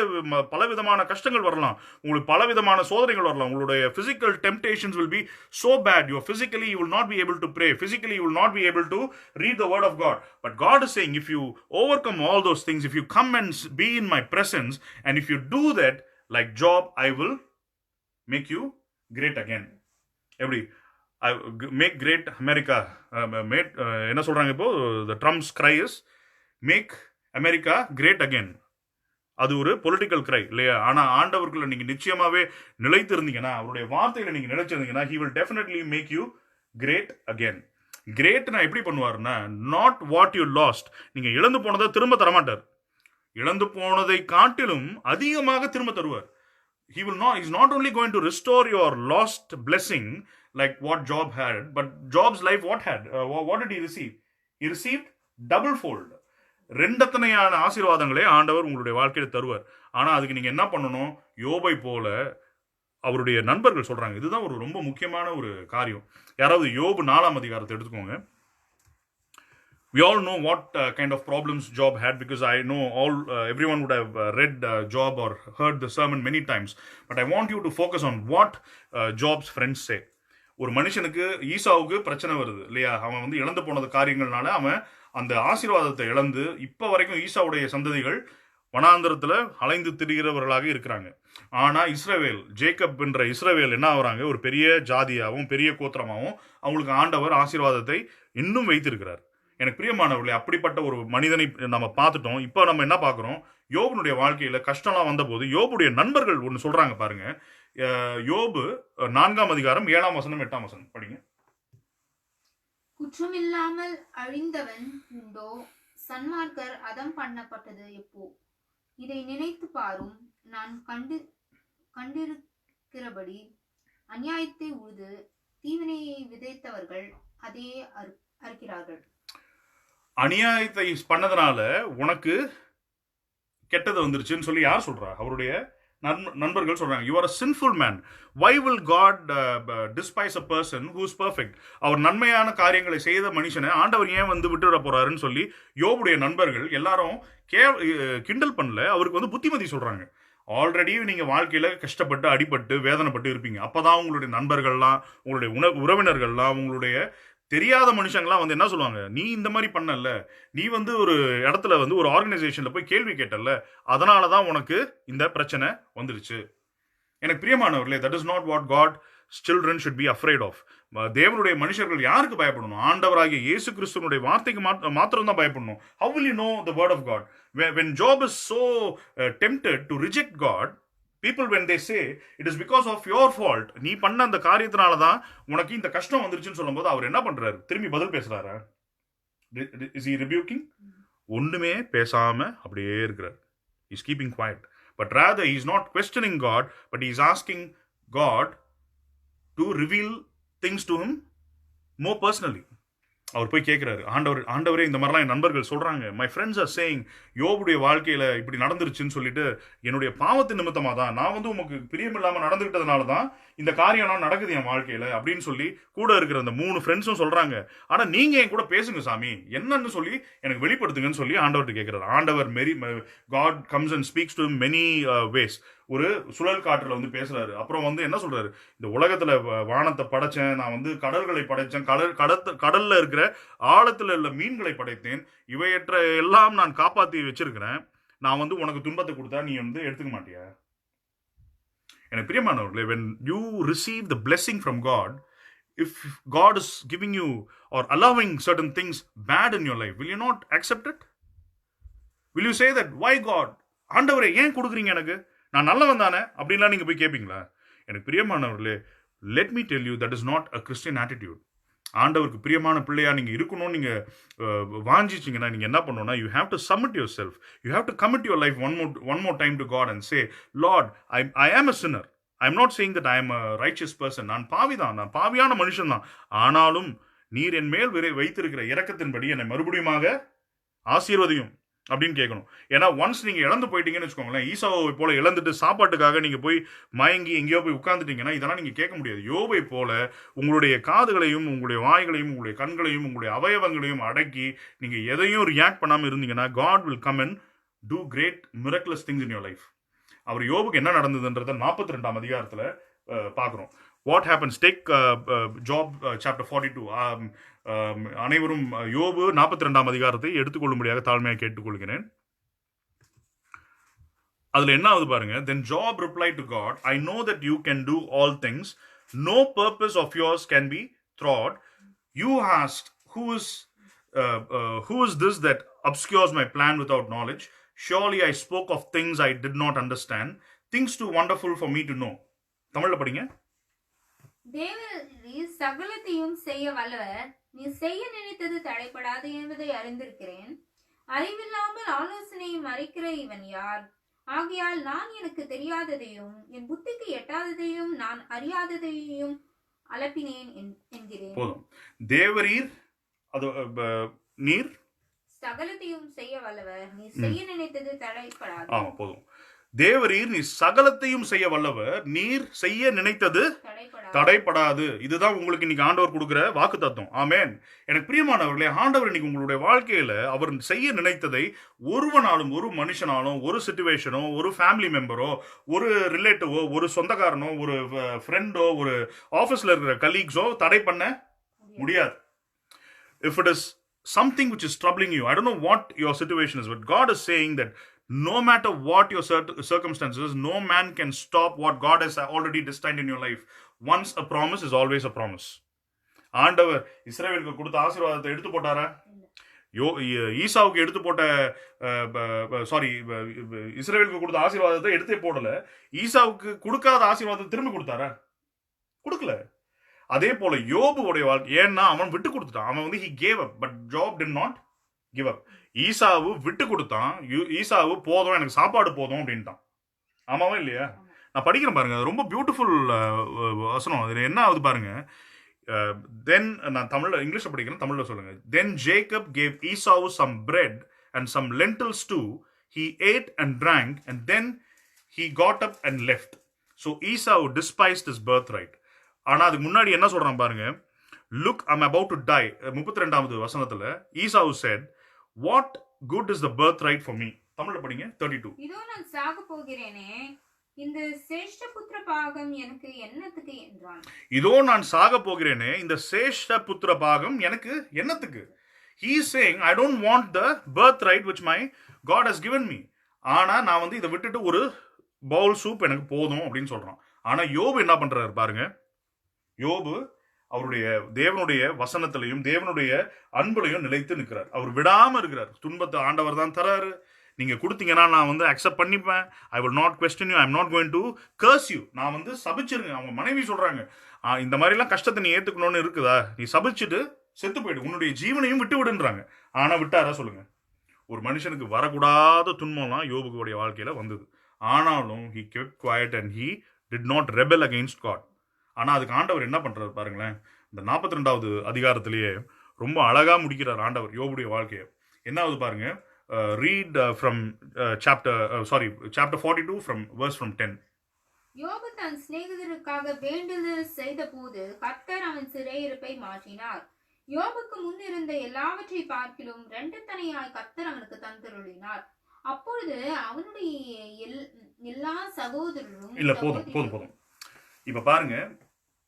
பலவிதமான கஷ்டங்கள் வரலாம், உங்களுக்கு பலவிதமான சோதனைகள் வரலாம், உங்களுடைய physical temptations will be so bad, physically you will not be able to pray, physically you will not be able to read the word of God. But God is saying, if you overcome all those things, if you come and be in my presence, and if you do that, like Job, I will make you great again. எப்படி make great America, என்ன சொல்றாங்க இப்போ, the Trump's cry is make America great again. அது ஒரு political கிரை இல்லையா. ஆனா ஆண்டவர்களை நீங்க நிச்சயமாவே நிலைத்து இருந்தீங்கன்னா, அவருடைய வார்த்தையில நீங்க நிலைச்சிருந்தீங்கன்னா, he will definitely make you great again. கிரேட்னா எப்படி பண்ணுவாருன்னா, நாட் வாட் யூ லாஸ்ட், நீங்க இழந்து போனதை திரும்ப தரமாட்டார், இழந்து போனதை காட்டிலும் அதிகமாக திரும்ப தருவார். He will not, he's not only going to restore your lost blessing like what Job had, but Job's life what did he receive? He received double fold. ரெண்டத்தனையான ஆசீர்வாதங்களே ஆண்டவர் உங்களுடைய வாழ்க்கையில தருவார். ஆனா அதுக்கு நீங்க என்ன பண்ணணும்? யோபை போல அவருடைய நண்பர்கள் சொல்றாங்க, இதுதான் ஒரு ரொம்ப முக்கியமான ஒரு காரியம். யாராவது யோபு 4ஆம் அதிகாரத்தை எடுத்துக்கோங்க. We all know what kind of problems Job had, because I know everyone would have read Job or heard the sermon many times. But I want you to focus on what Job's friends say. ஒரு மனுஷனுக்கு, ஈசாவுக்கு பிரச்சனை வருது இல்லையா, அவன் வந்து இழந்து போனது காரியங்கள்னால அவன் அந்த ஆசீர்வாதத்தை இழந்து இப்ப வரைக்கும் ஈசாவுடைய சந்ததிகள் வனாந்தரத்துல அலைந்து திரிகிறவர்களாக இருக்கிறாங்க. ஆனா இஸ்ரவேல், ஜேக்கப் என்ற இஸ்ரவேல் என்ன ஆகுறாங்க, ஒரு பெரிய ஜாதியாகவும் பெரிய கோத்திரமாகவும் அவங்களுக்கு ஆண்டவர் ஆசீர்வாதத்தை இன்னும் வைத்திருக்கிறார். எனக்கு பிரியமானவர்களே, அப்படிப்பட்ட ஒரு மனிதனை நம்ம பார்த்துட்டோம். இப்போ நம்ம என்ன பார்க்குறோம், யோபுடைய வாழ்க்கையில கஷ்டம்லாம் வந்த போது யோபுடைய நண்பர்கள் ஒன்று சொல்றாங்க பாருங்க. யோபு 4ஆம் அதிகாரம் 7ஆம் வசனம் 8ஆம் வசனம் படிங்க. குற்றமில்லாமல் அழிந்தவன் உண்டோ, சன்மார்க்கர் அதம் பண்ணப்பட்டது எப்போ, இதை நினைத்து பாரும், நான் கண்டிருக்கிறபடி அநியாயத்தை உழுது தீவினையை விதைத்தவர்கள் அதே அறுக்கிறார்கள். அநியாயத்தை பண்ணதுனால உனக்கு கெட்டது வந்துருச்சுன்னு சொல்லி யார் சொல்றா? அவருடைய நண்பர்கள் சொல்றாங்க. You are a sinful man. Why will God despise a person who is perfect? அவர் நன்மையான காரியங்களை செய்த மனுஷனை ஆண்டவர் ஏன் வந்து விட்டுவிட போறாருன்னு சொல்லி யோபுடைய நண்பர்கள் எல்லாரும் கிண்டல் பண்ணல, அவருக்கு வந்து புத்திமதி சொல்றாங்க. ஆல்ரெடி நீங்கள் வாழ்க்கையில் கஷ்டப்பட்டு அடிபட்டு வேதனைப்பட்டு இருப்பீங்க. அப்போ தான் உங்களுடைய நண்பர்கள்லாம், உங்களுடைய உறவினர்கள்லாம், உங்களுடைய தெரியாத மனுஷங்களாம் வந்து என்ன சொல்லுவாங்க, நீ இந்த மாதிரி பண்ணல, நீ வந்து ஒரு இடத்துல வந்து ஒரு ஆர்கனைசேஷனில் போய் கேள்வி கேட்டல, அதனால தான் உனக்கு இந்த பிரச்சனை வந்துருச்சு. எனக்கு பிரியமானவர்களே, that is not what God children should be afraid of. தேவனுடைய மனுஷர்கள் யாருக்கு பயப்படணும்? ஆண்டவராகிய இயேசு கிறிஸ்துவினுடைய வார்த்தைக்கு மாத்திரம் தான் பயப்படணும். How will you know the word of God? When Job is so tempted to reject God, people when they say it is because of your fault, நீ பண்ண அந்த காரியத்தினால தான் உனக்கு இந்த கஷ்டம் வந்துருச்சுன்னு சொல்லும்போது அவர் என்ன பண்றாரு? திரும்பி பதில் பேசுறாரா? Is he rebuking? ஒண்ணுமே பேசாம அப்படியே இருக்கிறார். He's keeping quiet. But rather he is not questioning God, but he is asking God to reveal things to him more personally. அவர் போய் கேட்கிறாரு, ஆண்டவரே இந்த மாதிரிலாம் என் நண்பர்கள் சொல்றாங்க, மை ஃப்ரெண்ட்ஸ் ஆர் சேயிங் யோபுடைய வாழ்க்கையில இப்படி நடந்துருச்சுன்னு சொல்லிட்டு, என்னுடைய பாவத்தின் நிமித்தமா தான், நான் வந்து உமக்கு பிரியமில்லாம நடந்துகிட்டதுனால தான் இந்த காரியம்லாம் நடக்குது என் வாழ்க்கையில அப்படின்னு சொல்லி கூட இருக்கிற அந்த 3 ஃப்ரெண்ட்ஸும் சொல்றாங்க. ஆனா நீங்க என் கூட பேசுங்க சாமி, என்னன்னு சொல்லி எனக்கு வெளிப்படுத்துங்கன்னு சொல்லி ஆண்டவர்கிட்ட கேட்கிறாரு. ஆண்டவர் God comes and speaks to many ways. ஒரு சுழல் காற்றுல வந்து பேசுறாரு. அப்புறம் வந்து என்ன சொல்றாரு, இந்த உலகத்துல வானத்தை படைச்சேன், நான் வந்து கடல்களை படைச்சேன், கடல்ல இருக்கிற ஆழத்துல உள்ள மீன்களை படைத்தேன், இவையற்ற எல்லாம் நான் காப்பாத்தி வச்சிருக்கிறேன், நான் வந்து உனக்கு துன்பத்தை கொடுத்தா நீ வந்து எடுத்துக்க மாட்டியா? எனக்கு பிரியமானவர்களே, when you receive the blessing from God, if God is giving you or allowing certain things bad in your life, will you not accept it? Will you say that, why God, ஆண்டவரே ஏன் கொடுக்குறீங்க எனக்கு, நான் நல்லவன் தானே அப்படின்லாம் நீங்க போய் கேட்பீங்களா? எனக்கு பிரியமானவர்களே, let me tell you, that is not a Christian attitude. ஆண்டவருக்கு பிரியமான பிள்ளையா நீங்க இருக்கணும், நீங்க வாஞ்சிச்சீங்கன்னா நீங்க என்ன பண்ணணும்னா, you have to submit yourself, you have to commit your life one more time to God and say, Lord, I am a sinner. I am not saying that I am a righteous person. நான் பாவிதான், நான் பாவியான மனுஷன் தான். ஆனாலும் நீர் என் மேல் வைத்திருக்கிற இரக்கத்தின்படி என்னை மறுபடியுமாக ஆசீர்வதியும் அப்படின்னு கேட்கணும். ஏன்னா ஒன்ஸ் நீங்க இழந்து போயிட்டீங்கன்னு வச்சுக்கோங்களேன், ஈசாவை போல இழந்துட்டு சாப்பாட்டுக்காக நீங்க போய் மயங்கி எங்கேயோ போய் உட்கார்ந்துட்டீங்கன்னா இதெல்லாம் நீங்க கேட்க முடியாது. யோபை போல உங்களுடைய காதுகளையும் உங்களுடைய வாய்களையும் உங்களுடைய கண்களையும் உங்களுடைய அவயவங்களையும் அடக்கி நீங்க எதையும் ரியாக்ட் பண்ணாம இருந்தீங்கன்னா, God will come and do great miraculous things in your life. அவர் யோபுக்கு என்ன நடந்ததுன்றத 42ஆம் அதிகாரத்துல பார்க்கிறோம். What happens? Take Job chapter 42. அனைவரும் யோபு 42ஆம் அதிகாரத்தை எடுத்துக்கொள்ளும்படியாக தாழ்மையாக கேட்டுக்கொள்கிறேன். அதுல என்ன ஆகுது பாருங்க. Then Job replied to God, I know that you can do all things. No purpose of yours can be thwarted. You asked, who is this that obscures my plan without knowledge? Surely I spoke of things I did not understand, things too wonderful for me to know. தமிழ்ல படிங்க. தேவரீர் சகலத்தையும் செய்ய வல்லவர், நீ செய்ய நினைத்தது தடைபடாது என்பதை அறிந்திருக்கிறேன். அறிவில்லாமல் ஆலோசனையை மறைக்கிற இவன் யார்? ஆகையால் நான் எனக்கு தெரியாததையும் என் புத்திக்கு எட்டாததையும் நான் அறியாததையும் அலப்பினேன் என்கிறேன். போதும். தேவரீர் அது நீர் சகலத்தையும் செய்ய வல்லவர், நீ செய்ய நினைத்தது தடைபடாது. ஆமா, போதும். தேவரீர் நீ சகலத்தையும் செய்ய வல்லவர், நீர் செய்ய நினைத்தது தடைபடாது. இதுதான் உங்களுக்கு இன்னைக்கு ஆண்டவர் கொடுக்கிற வாக்கு தத்துவம். ஆமென். எனக்கு பிரியமானவர்களே, ஆண்டவர் இன்னைக்கு உங்களுடைய வாழ்க்கையில அவர் செய்ய நினைத்ததை ஒருவனாலும், ஒரு மனுஷனாலும், ஒரு சிச்சுவேஷனோ, ஒரு ஃபேமிலி மெம்பரோ, ஒரு ரிலேட்டிவோ, ஒரு சொந்தக்காரனோ, ஒரு ஃப்ரெண்டோ, ஒரு ஆபீஸ்ல இருக்கிற கலீக்ஸோ தடை பண்ண முடியாது. If it is something which is troubling you, I don't know what your situation is, but God is saying that no matter what your circumstances, no man can stop what God has already destined in your life. Once a promise is always a promise. ஆண்டவர் இஸ்ரவேலுக்கு கொடுத்த ஆசீர்வாதத்தை எடுத்து போட்டாரா? ஈசாவுக்கு எடுத்து போட்ட இஸ்ரவேலுக்கு கொடுத்த ஆசீர்வாதத்தை எடுத்தே போடல. ஈசாவுக்கு கொடுக்காத ஆசீர்வாதத்தை திரும்பி கொடுத்தாரா? கொடுக்கல. அதே போல யோபுடைய வாழ்க்கை, ஏன்னா அவன் விட்டு கொடுத்துட்டான். அவன் வந்து he gave up, but Job did not give up. ஈசாவு விட்டு கொடுத்தான். ஈசாவு போதும், எனக்கு சாப்பாடு போதும் அப்படின்ட்டான். ஆமாவா இல்லையா? நான் படிக்கிறேன் பாருங்க, ரொம்ப பியூட்டிஃபுல் வசனம். அதுல என்ன ஆகுது பாருங்க. தென் நான் தமிழ்ல, இங்கிலீஷ்ல படிக்கிறேன், தமிழ்ல சொல்லுங்க. Then Jacob gave Esau some bread and some lentils too. He ate and drank, and then he got up and left. So Esau despised his birthright. ஆனா அதுக்கு முன்னாடி என்ன சொல்றான் பாருங்க. Look, I'm about to die. 32வது வசனத்துல Esau said, what good is the birthright for me? தமிழ்ல படிங்க 32. இதோ நான் சாக போகிறேனே, இந்த சேஷ்ட புத்திர பாகம் எனக்கு என்னத்துக்கு என்றான். இதோ நான் சாக போகிறேனே, இந்த சேஷ்ட புத்திர பாகம் எனக்கு என்னத்துக்கு. He is saying, I don't want the birthright which my God has given me. ஆனா நான் வந்து இதை விட்டுட்டு ஒரு பவுல் சூப் எனக்கு போதும் அப்படின்னு சொல்றான். ஆனா யோபு என்ன பண்றாரு பாருங்க. யோபு அவருடைய தேவனுடைய வசனத்திலையும் தேவனுடைய அன்புலையும் நிலைத்து நிற்கிறார். அவர் விடாம இருக்கிறார். துன்பத்தை ஆண்டவர் தான் தராரு. நீங்க கொடுத்தீங்கன்னா நான் வந்து அக்செப்ட் பண்ணிப்பேன். I will not question you, I am not going to கர்ஸ் you. நான் வந்து சபிச்சிருங்க. அவங்க மனைவி சொல்றாங்க, இந்த மாதிரிலாம் கஷ்டத்தை நீ ஏத்துக்கணும்னு இருக்குதா, நீ சபிச்சுட்டு செத்து போயிடு, உன்னுடைய ஜீவனையும் விட்டு விடுன்றாங்க. ஆனா விட்டாரா சொல்லுங்க. ஒரு மனுஷனுக்கு வரக்கூடாத துன்பம்லாம் யோபுடைய வாழ்க்கையில வந்தது. ஆனாலும் he kept quiet and he did not rebel against God. ஆனா அதுக்கு ஆண்டவர் என்ன பண்றாரு பாருங்களேன். இந்த 42வது அதிகாரத்திலேயே ரொம்ப அழகா முடிக்கிறார் ஆண்டவர் யோபுடைய வாழ்க்கையை. என்ன ஆகுது பாருங்க. Read from chapter 42 from 10. யோபு தன் சிநேகிதருக்காக வேண்டுதல் செய்த போது கர்த்தர் அவன் சிறையிருப்பை மாற்றினார். யோபுக்கு முன் இருந்த எல்லாவற்றை பார்க்கிலும் 2 தனையாய் கர்த்தர் அவனுக்கு தந்தருளினார். அப்பொழுது அவனுடைய எல்லா சகோதரரும் இல்ல போதும். இப்ப பாருங்க,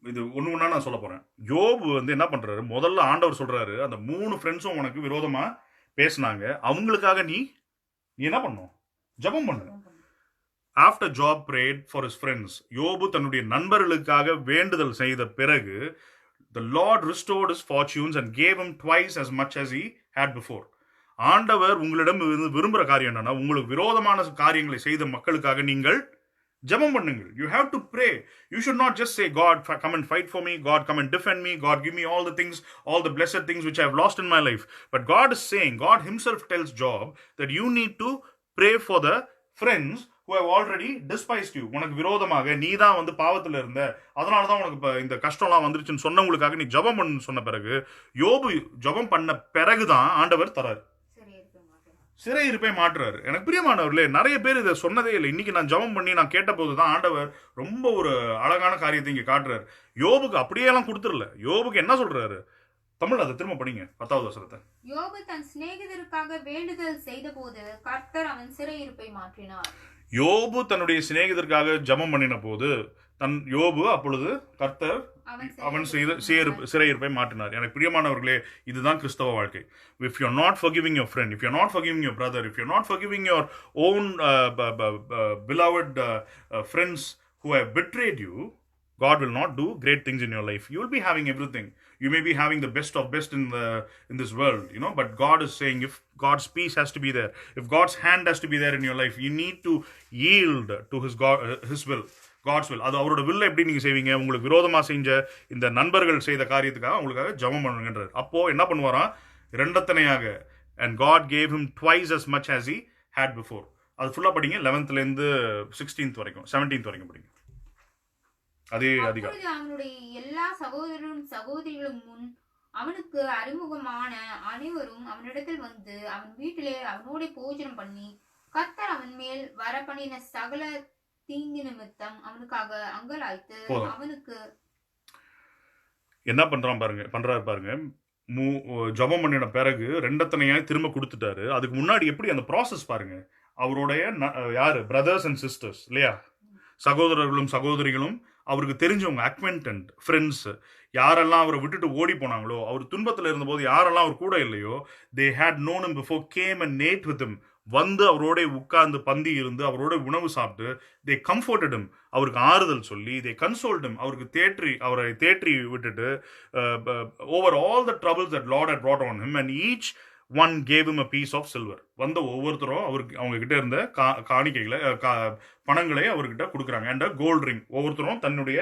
இது ஒண்ணா நான் சொல்ல போறேன். யோபு வந்து என்ன பண்றாரு, முதல்ல ஆண்டவர் சொல்றாரு, அந்த 3 ஃப்ரெண்ட்ஸும் உனக்கு விரோதமா பேசினாங்க, அவங்களுக்காக நீ என்ன பண்ணும், ஜெபம் பண்ணு. After job prayed for his friends. யோபு தன்னுடைய நண்பர்களுக்காக வேண்டுதல் செய்த பிறகு the Lord restored his fortunes and gave him twice as much as he had before. ஆண்டவர் உங்களிடம் விரும்புகிற காரியம் என்னன்னா, உங்களுக்கு விரோதமான காரியங்களை செய்த மக்களுக்காக நீங்கள் ஜெபம் பண்ணுங்கள். You have to pray. You should not just say, God, come and fight for me. God, come and defend me. God, give me all the things, all the blessed things which I have lost in my life. But God is saying, God himself tells Job that you need to pray for the friends who have already despised you. உனக்கு விரோதமாக நீ தான் வந்து பாவத்தில் இருந்த, அதனால தான் உனக்கு இந்த கஷ்டம்லாம் வந்துருச்சுன்னு சொன்னவங்களுக்காக நீ ஜெபம் பண்ணு சொன்ன பிறகு, யோபு ஜெபம் பண்ண பிறகுதான் ஆண்டவர் தராரு, சிறை இருப்பை மாற்றுறாரு. எனக்கு பிரியமானவர்களே, நிறைய பேர் இதை சொன்னதே இல்லை. இன்னைக்கு நான் ஜெபம் பண்ணி நான் கேட்ட போதுதான் ஆண்டவர் ரொம்ப ஒரு அழகான காரியத்தை இங்க காட்டுறாரு. யோபுக்கு அப்படியெல்லாம் கொடுத்துடல. யோபுக்கு என்ன சொல்றாரு, தமிழ் அதை திரும்ப படிங்க 10வது வசனத்தை. யோபு தன் சிநேகிதருக்காக வேண்டுதல் செய்த போது கர்த்தர் அவன் சிறையிருப்பை மாற்றினார். யோபு தன்னுடைய சிநேகிதருக்காக ஜெபம் பண்ணின போது யோபு அப்பொழுது கர்த்தர் அவன் சிறையிருப்பை மாற்றினார். எனக்கு பிரியமானவர்களே, இதுதான் கிறிஸ்தவ வாழ்க்கை. If you're not forgiving your friend, if you're not forgiving your brother, if you're not forgiving your own beloved friends who have betrayed you, God will not do great things in your life. You will be having everything. You may be having the best of best in this world, but God is saying, if God's peace has to be there, if God's hand has to be there in your life, you need to yield to his will. God's will. அது அவரோட will எப்படி நீங்க செய்வீங்க, உங்களுக்கு விரோதமா செஞ்ச இந்த நண்பர்கள் செய்த காரியத்துக்காக அவங்களுக்காக ஜெபம் பண்ணுங்கன்றார். அப்போ என்ன பண்ணுவாராம், 2 தனையாக, and God gave him twice as much as he had before. அது ஃபுல்லா படிங்க. 11th இருந்து 16th வரைக்கும், 17th வரைக்கும் படிங்க. அதே அதிகாரம். அவனுடைய எல்லா சகோதரரும் சகோதரிகளும் முன் அவனுக்கு அறிமுகமான அனைவரும் அவனிடத்தில் வந்து அவன் வீட்டிலே அவனோட போஜனம் பண்ணி கர்த்தர் அவன் மேல் வர பண்ணின சகல தீங்கு நிமித்தம் அவனுக்காக அங்கலாய்த்து அவனுக்கு என்ன பண்றாரு பாருங்க. ஜெபம் பண்ணின பிறகு 2 தனையாய் திரும்ப கொடுத்துட்டாரு. அதுக்கு முன்னாடி எப்படி அந்த ப்ராசஸ் பாருங்க. அவருடைய யாரு பிரதர்ஸ் அண்ட் சிஸ்டர்ஸ் இல்லையா, சகோதரர்களும் சகோதரிகளும், அவருக்கு தெரிஞ்சவங்க, அக்வெண்டன்ட் ஃப்ரெண்ட்ஸ், யாரெல்லாம் அவரை விட்டுட்டு ஓடி போனாங்களோ, அவர் துன்பத்தில் இருந்தபோது யாரெல்லாம் அவர் கூட இல்லையோ, they had known him before, came and ate with him, வந்து அவரோட உட்கார்ந்து பந்தி இருந்து அவரோட உணவு சாப்பிட்டு, they comforted him, அவருக்கு ஆறுதல் சொல்லி, they consoled him, அவரை தேற்றி விட்டுட்டு, over all the troubles that Lord had brought on him, and each one gave him a piece of silver. வந்த ஒவ்வொருத்தரும் அவங்க கிட்ட இருந்த காணிக்கைகளை பணங்களை அவர்கிட்ட கொடுக்குறாங்க. அண்ட் கோல்ட் ரிங், ஒவ்வொருத்தரும் தன்னுடைய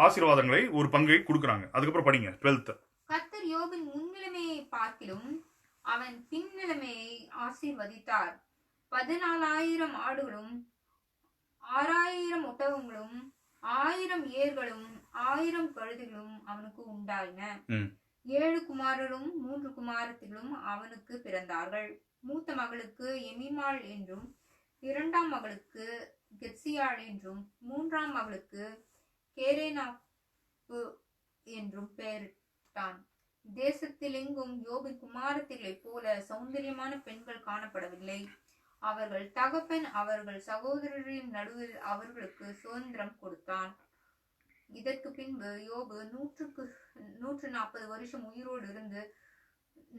ஆசீர்வாதங்களை ஒரு பங்கை கொடுக்குறாங்க. அதுக்கப்புறம் படிங்க 12th. கர்த்தர் யோபின் முன்னிலைமையை பார்க்கிலும் அவன் பின்னிலைமையை ஆசீர்வதித்தார். 14,000 ஆடுகளும் 6,000 ஒட்டகங்களும் 1000 ஏர்களும் 1000 கழுதைகளும் அவனுக்கு உண்டாயின. 7 குமாரரும் 3 குமாரத்திகளும் அவனுக்கு பிறந்தார்கள். மூத்த மகளுக்கு எமிமாள் என்றும் 2ஆம் மகளுக்கு கெத்சியாள் என்றும் 3ஆம் மகளுக்கு கேரேனாப்பு என்றும் பெயரிட்டான். தேசத்திலெங்கும் யோபின் குமாரத்திகளைப் போல சௌந்தரியமான பெண்கள் காணப்படவில்லை. அவர்கள் தகப்பன் அவர்கள் சகோதரரின் நடுவில் அவர்களுக்கு சுதந்திரம் கொடுத்தான். இதற்கு பின்பு யோபு 140 வருஷம் உயிரோடு இருந்து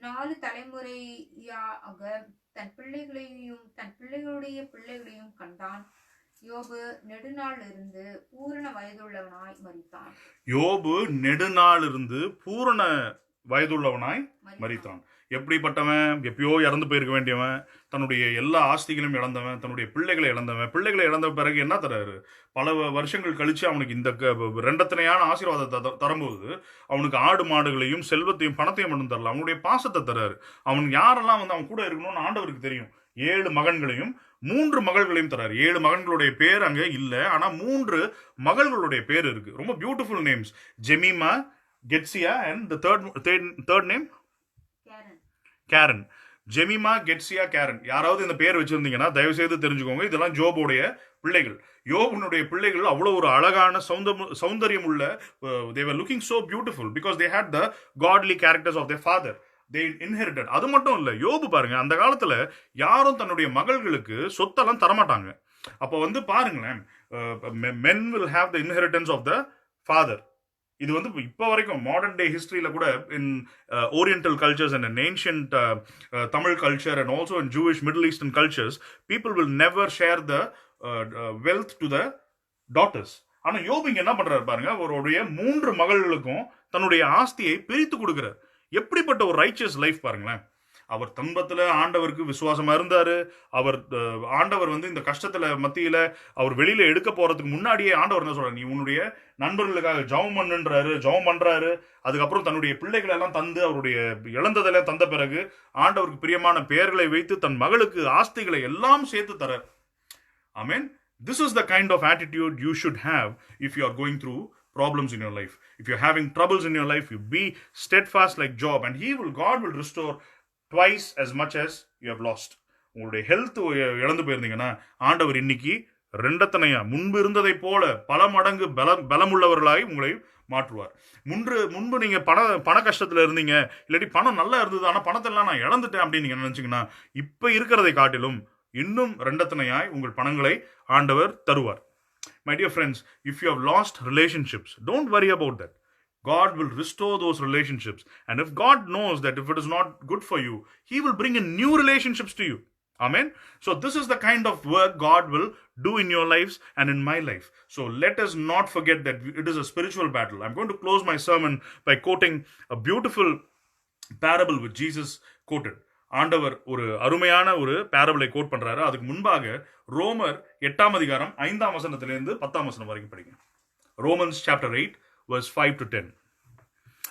4 தலைமுறையாக தன் பிள்ளைகளையும் தன் பிள்ளைகளுடைய பிள்ளைகளையும் கண்டான். யோபு நெடுநாள் இருந்து பூரண வயதுள்ளவனாய் மரித்தான். யோபு நெடுநாள் இருந்து பூரண வயதுள்ளவனாய் மரித்தான். எப்படிப்பட்டவன்? எப்பயோ இறந்து போயிருக்க வேண்டியவன், தன்னுடைய எல்லா ஆஸ்திகளையும் இழந்தவன், தன்னுடைய பிள்ளைகளை இழந்தவன். பிள்ளைகளை இழந்த பிறகு என்ன தராரு? பல வருஷங்கள் கழிச்சு அவனுக்கு இந்த ரெண்டத்தனையான ஆசீர்வாதத்தை தரும்போது அவனுக்கு ஆடு மாடுகளையும் செல்வத்தையும் பணத்தையும் மட்டும் தரல, அவனுடைய பாசத்தை தராரு. அவன் யாரெல்லாம் வந்து அவன் கூட இருக்கணும்னு ஆண்டவருக்கு தெரியும். 7 மகன்களையும் 3 மகள்களையும் தராரு. 7 மகன்களுடைய பேர் அங்க இல்ல, ஆனா 3 மகள்களுடைய பேர் இருக்கு. ரொம்ப beautiful names. Jemima, Keziah and the third name Keren. Jemima, Keziah, Keren. யாராவது இந்த பேர் வச்சிருந்தீங்கன்னா தயவு செய்து தெரிஞ்சுக்கோங்க, இதெல்லாம் ஜோபுடைய பிள்ளைகள். யோபுனுடைய பிள்ளைகள் அவ்வளவு ஒரு அழகான சௌந்தரியம் உள்ள, they were looking so beautiful because they had the godly characters of their father. They inherited. அது மட்டும் இல்ல, யோபு பாருங்க, அந்த காலத்துல யாரும் தன்னுடைய மகள்களுக்கு சொத்தெல்லாம் தரமாட்டாங்க. அப்ப வந்து பாருங்களேன், men will have the inheritance of the father. இது வந்து இப்போ வரைக்கும் மாடர்ன் டே ஹிஸ்டரியில கூட in oriental cultures and ancient Tamil culture and also in Jewish Middle Eastern cultures people will never share the wealth to the daughters. ஆனா யோபு என்ன பண்றாரு பாருங்க, அவருடைய 3 மகள்களுக்கும் தன்னுடைய ஆஸ்தியை பிரித்து கொடுக்கிறார். எப்படிப்பட்ட ஒரு ரைச்சியஸ் லைஃப் பாருங்களேன். அவர் துன்பத்துல ஆண்டவருக்கு விசுவாசமா இருந்தாரு. ஆண்டவர் வந்து இந்த கஷ்டத்துல மத்தியில அவர் வெளியில எடுக்க போறதுக்கு முன்னாடியே ஆண்டவர் என்ன சொல்றாரு, நீ உன்னுடைய நண்பர்களுக்காக ஜெபம் பண்றாரு. அதுக்கப்புறம் தன்னுடைய பிள்ளைகளை எல்லாம் தந்து அவருடைய இழந்ததெல்லாம் தந்த பிறகு ஆண்டவருக்கு பிரியமான பெயர்களை வைத்து தன் மகளுக்கு ஆஸ்திகளை எல்லாம் சேர்த்து தரார். ஆமென். This is the kind of attitude you should have if you are going through problems in your life. If you're having troubles in your life, you be steadfast like Job, and God will restore twice as much as you have lost. உங்களுடைய health இழந்து போயிருந்தீங்கன்னா ஆண்டவர் இன்னைக்கு ரெண்டத்தனையா முன்பு இருந்ததை போல பல மடங்கு பலமுள்ளவர்களாய் உங்களை மாற்றுவார். முன்பு நீங்க பண கஷ்டத்துல இருந்தீங்க, இல்லாட்டி பணம் நல்லா இருந்தது ஆனா பணத்தெல்லாம் நான் இழந்துட்டேன் அப்படின்னு நீங்க நினைச்சீங்கன்னா இப்ப இருக்கிறதை காட்டிலும் இன்னும் ரெண்டத்தனையாய் உங்கள் பணங்களை ஆண்டவர் தருவார். My dear friends, if you have lost relationships, don't worry about that. God will restore those relationships. And if God knows that if it is not good for you, He will bring in new relationships to you. Amen. So this is the kind of work God will do in your lives and in my life. So let us not forget that it is a spiritual battle. I'm going to close my sermon by quoting a beautiful parable which Jesus quoted. ஆண்டவர் ஒரு அருமையான ஒரு பேரபிளை code பண்றாரு. அதுக்கு முன்பாக ரோமர் 8ஆம் அதிகாரம் 5ஆம் வசனத்திலிருந்து 10ஆம் வசனம் வரைக்கும் படிங்க. Romans chapter 8 verse 5 to 10.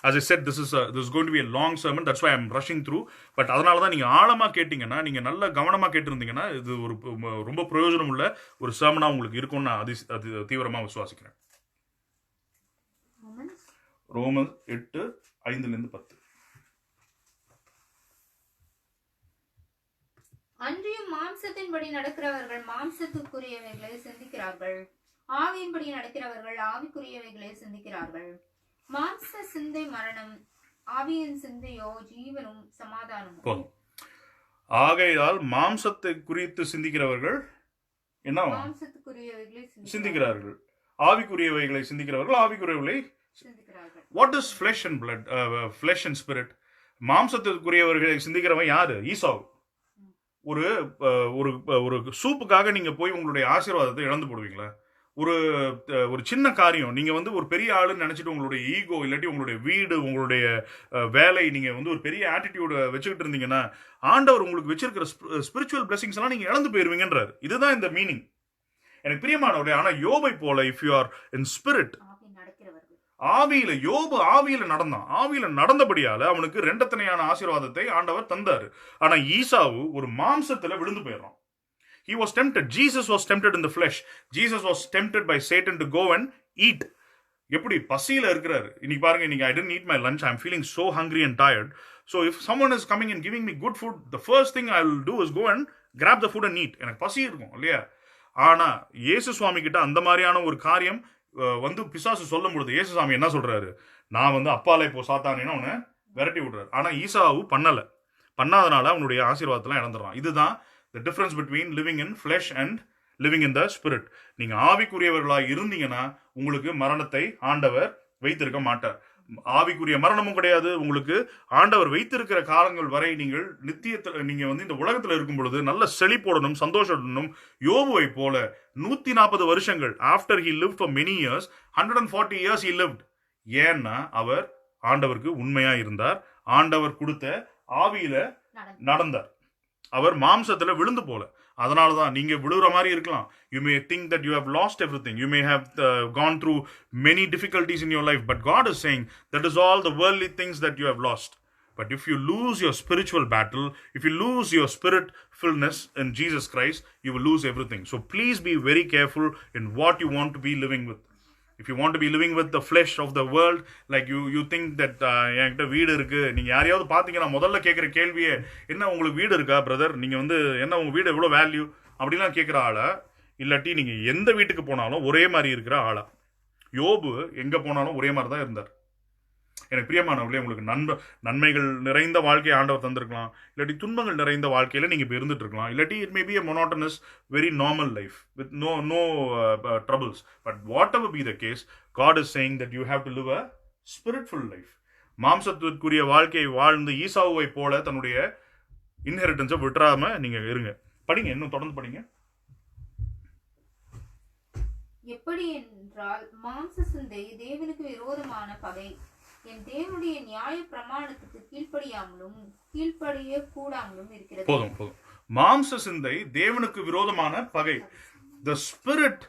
As I said, this is going to be a long sermon. That's why I'm rushing through. But அதனால தான் நீங்க ஆழமா கேட்டீங்கன்னா, நீங்க நல்ல கவனமா கேட்டிருந்தீங்கன்னா இது ஒரு ரொம்ப பிரயோஜனம் உள்ள ஒரு sermon உங்களுக்கு இருக்கும்னு நான் அது தீவிரமா விசுவாசிக்கிறேன். ரோமர் 8:5-10. அன்றியும் மாம்சத்தின்படி நடக்கிறவர்கள் மாம்சத்துக்குரியவைகளை சிந்திக்கிறார்கள், ஆவியின்படி நடக்கிறவர்கள் ஆவிக்குரியவைகளை சிந்திக்கிறார்கள். மாம்ச சிந்தை மரணம், ஆவியின் சிந்தையோ ஜீவனும் சமாதானமும். ஆகையால் மாம்சத்தை குறித்து சிந்திக்கிறவர்கள் என்ன மாம்சத்துக்குரியவைகளை சிந்திக்கிறார்கள், ஆவிக்குரியவைகளை சிந்திக்கிறவர்கள் ஆவிக்குரியவைகளை சிந்திக்கிறார்கள். What is flesh and blood, flesh and spirit? மாம்சத்துக்குரியவர்களை சிந்திக்கிறவன் யாரு? ஈசாவு. ஒரு ஒரு சூப்புக்காக நீங்க போய் உங்களுடைய ஆசீர்வாதத்தை இழந்து போடுவீங்களா? ஒரு சின்ன காரியம் நீங்க வந்து ஒரு பெரிய ஆளுன்னு நினைச்சிட்டு உங்களுடைய ஈகோ இல்லாட்டி உங்களுடைய வீடு உங்களுடைய வேலை நீங்க வந்து ஒரு பெரிய ஆட்டிடியூட் வச்சுக்கிட்டு இருந்தீங்கன்னா ஆண்டவர் உங்களுக்கு வச்சிருக்கிற ஸ்பிரிச்சுவல் பிளெஸிங்ஸ் எல்லாம் நீங்க இழந்து போயிருவீங்கன்றார். இதுதான் இந்த மீனிங். எனக்கு பிரியமானவரே, ஆனா யோபை போல if you are in spirit, யோபு ஆவியில நடந்தான். ஆவியில நடந்தபடியால அவனுக்கு ரெண்டத்தனையான ஆசீர்வாதத்தை ஆண்டவர் தந்தாரு. ஆனா ஈசாவு ஒரு மாம்சத்துல விழுந்து போயிடுறான். He was tempted. Jesus was tempted in the flesh. Jesus was tempted by Satan to go and eat. எப்படி பசியில இருக்கிறாரு. இன்னைக்கு பாருங்க, இன்னைக்கு I didn't eat my lunch. I'm feeling so hungry and tired. So if someone is coming and giving me good food, the first thing I will do is go and grab the food and eat. எனக்கு பசி இருக்கும் இல்லையா? ஆனா இயேசு சுவாமி கிட்ட அந்த மாதிரியான ஒரு காரியம் வந்து பிசாசு சொல்லும் பொழுது இயேசு சாமி என்ன சொல்றாரு? நான் வந்து அப்பாலே போ சாத்தானேன்னு அவனை விரட்டி விடுறாரு. ஆனா ஈசாவு பண்ணாதனால அவனுடைய ஆசீர்வாதத்தெல்லாம் இழந்துடுறான். இதுதான் the difference between living in flesh and living in the spirit. நீங்க ஆவிக்குரியவர்களாக இருந்தீங்கன்னா உங்களுக்கு மரணத்தை ஆண்டவர் வைத்திருக்க மாட்டார். ஆவிக்குரிய மரணமும் கிடையாது. உங்களுக்கு ஆண்டவர் வைத்திருக்கிற காலங்கள் வரை நீங்கள் நித்தியத்தில் நீங்க இந்த உலகத்தில் இருக்கும் பொழுது நல்ல செழிப்போடணும், சந்தோஷத்துடனும். யோபுவை போல 140 வருஷங்கள் after he lived for many years, 140 years he lived. ஏன்னா அவர் ஆண்டவருக்கு உண்மையா இருந்தார். ஆண்டவர் கொடுத்த ஆவியில நடந்தார். அவர் மாம்சத்துல விழுந்து போல. அதனாலதான் நீங்க விழுற மாதிரி இருக்கலாம். You may think that you have lost everything. You may have gone through many difficulties in your life. But God is saying that is all the worldly things that you have lost. But if you lose your spiritual battle, if you lose your spirit fullness in Jesus Christ, you will lose everything. So please be very careful in what you want to be living with. If you want to be living with the flesh of the world, like you think that என்கிட்ட வீடு இருக்கு. நீங்க யாரையாவது பாத்தீங்கன்னா முதல்ல கேட்கிற கேள்வியே, என்ன உங்களுக்கு வீடு இருக்கா பிரதர், நீங்க என்ன உங்க வீடு எவ்வளவு வேல்யூ அப்படிலாம் கேட்கிற ஆளா, இல்லாட்டி நீங்க எந்த வீட்டுக்கு போனாலும் ஒரே மாதிரி இருக்கிற ஆளா? யோபு எங்க போனாலும் ஒரே மாதிரி தான் இருந்தார். எனக்கு பிரியமானவர்களே, உங்களுக்கு நன்மைகள் நிறைந்த வாழ்க்கையை ஆண்டவர் தந்திருக்கலாம், இல்லாட்டி துன்பங்கள் நிறைந்த வாழ்க்கையில நீங்க இப்ப இருந்துட்டு இருக்கலாம், இல்லாட்டி it may be a monotonous very normal life with no troubles. But whatever be the case, God is saying that you have to live a spiritual life. மாம்சத்திற்குரிய வாழ்க்கையை வாழ்ந்து ஈசாவை போல தன்னுடைய இன்ஹெரிட்டன்ஸை விட்டுறாம நீங்க இருங்க. படிங்க, இன்னும் தொடர்ந்து படிங்க. எப்படி என்றால் மாம்ச சிந்தை தேவனுக்கு விரோதமான பகை. என் தேவனுடைய நியாய பிரமாணத்துக்கு கீழ்ப்படிய கூடாமலும் இருக்கிறது. போதும். மாம்ச சிந்தை தேவனுக்கு விரோதமான பகை. The spirit,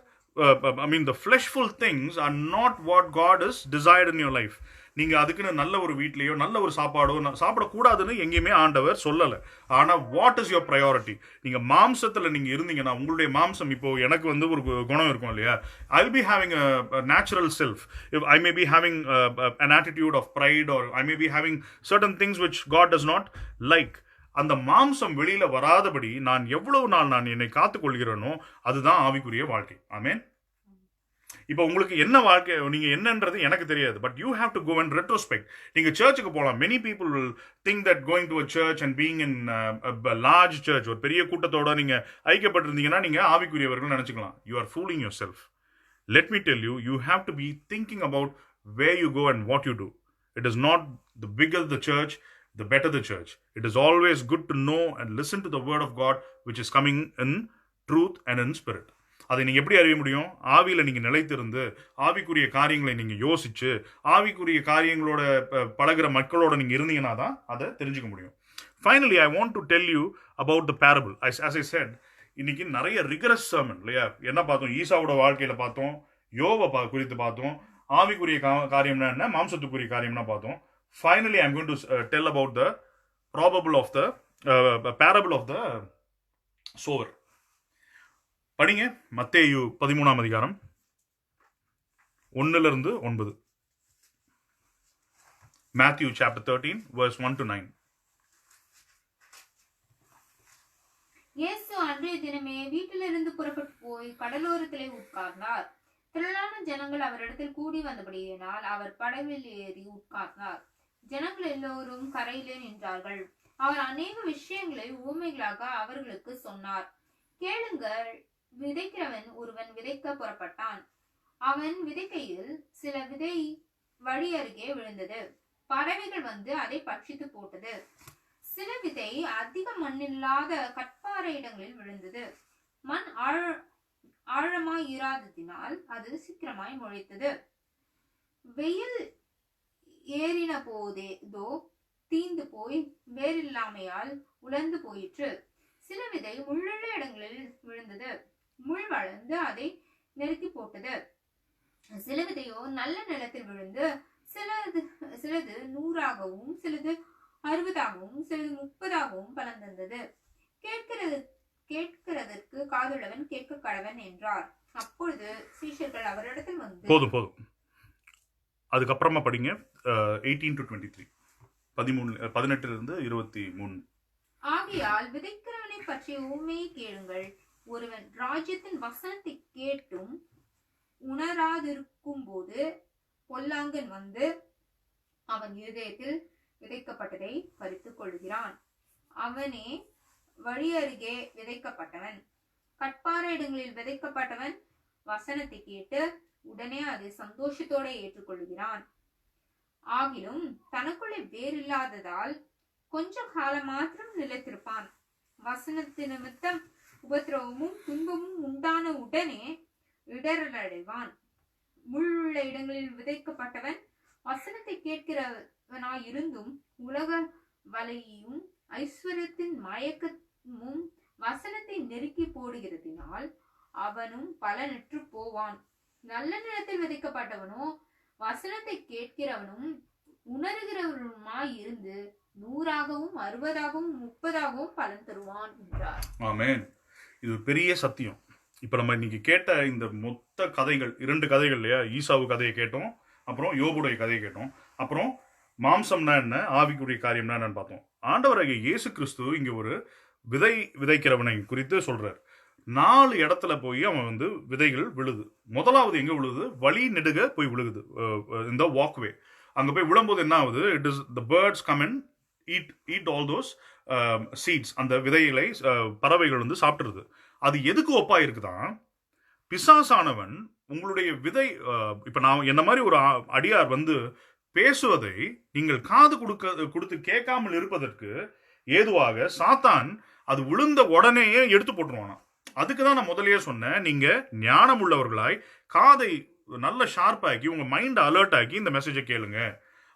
the fleshful things are not what God has desired in your life. நீங்க அதுக்குன்னு நல்ல ஒரு வீட்லயோ நல்ல ஒரு சாப்பாடோ சாப்பிடக்கூடாதுன்னு எங்கேயுமே ஆண்டவர் சொல்லலை. ஆனா வாட் இஸ் யோர் ப்ரையாரிட்டி? நீங்க மாம்சத்துல நீங்க இருந்தீங்கன்னா உங்களுடைய மாம்சம், இப்போ எனக்கு ஒரு குணம் இருக்கும் இல்லையா, I will be having a natural self. I may be having an attitude of pride, or I may be having certain things which God does not like. அந்த மாம்சம் வெளியில வராதபடி நான் எவ்வளவு நாள் நான் என்னை காத்துக் கொள்கிறேனோ அதுதான் ஆவிக்குரிய வாழ்க்கை. ஆமென். இப்போ உங்களுக்கு என்ன வாழ்க்கை, நீங்க என்னன்றது எனக்கு தெரியாது. But you have to go and retrospect. நீங்க சர்ச்சுக்கு போகலாம். Many people will think that going to a church and being in large church, ஒரு பெரிய கூட்டத்தோட நீங்க ஐக்கியப்பட்டிருந்தீங்கன்னா நீங்க ஆவிக்குரியவர்கள் நினைச்சுக்கலாம். You are fooling yourself. Let me tell you, you have to be thinking about where you go and what you do. It is not the bigger the church, the better the church. It is always good to know and listen to the word of God which is coming in truth and in spirit. அதை நீங்க எப்படி அறிய முடியும்? ஆவியில நீங்க நிலைத்திருந்து ஆவிக்குரிய காரியங்களை நீங்க யோசிச்சு ஆவிக்குரிய காரியங்களோட பழகிற மக்களோட நீங்க இருந்தீங்கன்னா தான் அதை தெரிஞ்சுக்க முடியும். Finally, I want to tell you about the parable. As I said, இன்னைக்கு நிறைய ரிகரஸ் சர்மன் இல்லையா? என்ன பார்த்தோம்? ஈசாவோட வாழ்க்கையில பார்த்தோம், யோபை குறித்து பார்த்தோம், ஆவிக்குரிய காரியம்னா என்ன, மாம்சத்துக்குரிய காரியம்னா பார்த்தோம். Finally, I'm going to tell about the parable of the sower. படிங்க மத்தேயு 13ஆம் அதிகாரம் 1 to 9. Matthew chapter 13 verse 1 to 9. இயேசு அன்றைய தினமே வீட்டிலிருந்து புறப்பட்டு போய் கடலோரத்திலே உட்கார்ந்தார். திரளான ஜனங்கள் அவரிடத்தில் கூடி வந்தபடியினால் அவர் படவில் ஏறி உட்கார்ந்தார். ஜனங்கள் எல்லோரும் கரையிலே நின்றார்கள். அவர் அநேக விஷயங்களை உவமைகளாக அவர்களுக்கு சொன்னார். கேளுங்கள், விதைக்கிறவன் ஒருவன் விதைக்க புறப்பட்டான். அவன் விதைக்கையில் சில விதை வழி அருகே விழுந்தது. பறவைகள் வந்து அதை பட்சித்து போட்டது. சில விதை அதிக மண்ணில்லாத கற்பாறை இடங்களில் விழுந்தது. மண் ஆழமாய் இராததினால் அது சீக்கிரமாய் முளைத்தது. வெயில் ஏறின போதேதோ தீந்து போய் வேறில்லாமையால் உலர்ந்து போயிற்று. சில விதை முள்ளுள்ள இடங்களில் விழுந்தது. முள் வளர்ந்து அதை நெருக்கி போட்டது. சில விதையோ நல்ல நிலத்தில் விழுந்து சிலது 100ஆகவும் சிலது 60ஆகவும் சிலது 30ஆகவும் பலன் தந்தது. கேட்கிறதற்கு காதுள்ளவன் கேட்க கடவன் என்றார். அப்பொழுது சீஷர்கள் அவரிடத்தில் வந்து போதும் அதுக்கப்புறமா படிங்க 18 to 23. 18 to 23. ஆகையால் விதைக்கிறவனை பற்றிய உண்மையை கேளுங்கள். ஒருவன் ராஜ்யத்தின் வசனத்தை கேட்டும் உணராதிருக்கும் போது பொல்லாங்கன் வந்து அவன் இருதயத்தில் விதைக்கப்பட்டதை பறித்துக் கொள்கிறான். அவனே வழி அருகே விதைக்கப்பட்டவன். கட்பாறை இடங்களில் விதைக்கப்பட்டவன் வசனத்தை கேட்டு உடனே அதை சந்தோஷத்தோட ஏற்றுக்கொள்கிறான். ஆகிலும் தனக்குள்ளே வேறில்லாததால் கொஞ்ச காலம் மாத்திரம் நிலைத்திருப்பான். வசனத்து நிமித்தம் உபத்திரவமும் துன்பமும் உண்டான உடனே இடரல் அடைவான். முள்ளுள்ள இடங்களில் விதைக்கப்பட்டவன் வசனத்தை கேட்கிறவனாயிருந்தும் உலக வலையும் ஐஸ்வர்யத்தின் மயக்கமும் வசனத்தை நெருக்கி போடுகிறதினால் அவனும் பலனற்று போவான். நல்ல நிலத்தில் விதைக்கப்பட்டவனோ வசனத்தை கேட்கிறவனும் உணர்கிறவனுமாய் இருந்து 100ஆகவும் 60ஆகவும் 30ஆகவும் பலன் தருவான் என்றார். ஆமென். இது பெரிய சத்தியம். இப்ப நம்ம இன்னைக்கு கேட்ட இந்த மொத்த கதைகள், 2 கதைகள் இல்லையா? ஈசாவு கதையை கேட்டோம், அப்புறம் யோபுடைய கதையை கேட்டோம், அப்புறம் மாம்சம்னா என்ன, ஆவிக்குரிய காரியம்னா என்னன்னு பார்த்தோம். ஆண்டவராகிய இயேசு கிறிஸ்து இங்க ஒரு விதைக்கிறவனை குறித்து சொல்றார். 4 இடத்துல போய் அவன் வந்து விதைகள் விழுது. முதலாவது எங்க விழுது? வழி நெடுக போய் விழுகுது. இந்த வாக்வே அங்க போய் விழும்போது என்ன ஆகுது? It is the birds come and eat all those seeds. அந்த விதைகளை பறவைகள் வந்து சாப்பிட்டுருது. அது எதுக்கு ஒப்பா இருக்குதான்? பிசாசானவன் உங்களுடைய விதை, இப்ப நான் என்ன மாதிரி ஒரு அடியார் வந்து பேசுவதை நீங்கள் காது கொடுத்து கேட்காமல் இருப்பதற்கு ஏதுவாக சாத்தான் அது விழுந்த உடனேயே எடுத்து போட்டுருவானா. அதுக்கு தான் நான் முதலையே சொன்னேன், நீங்க ஞானம் உள்ளவர்களாய் காதை நல்ல ஷார்ப்பாக்கி உங்க மைண்ட் அலர்ட் ஆக்கி இந்த மெசேஜை கேளுங்க.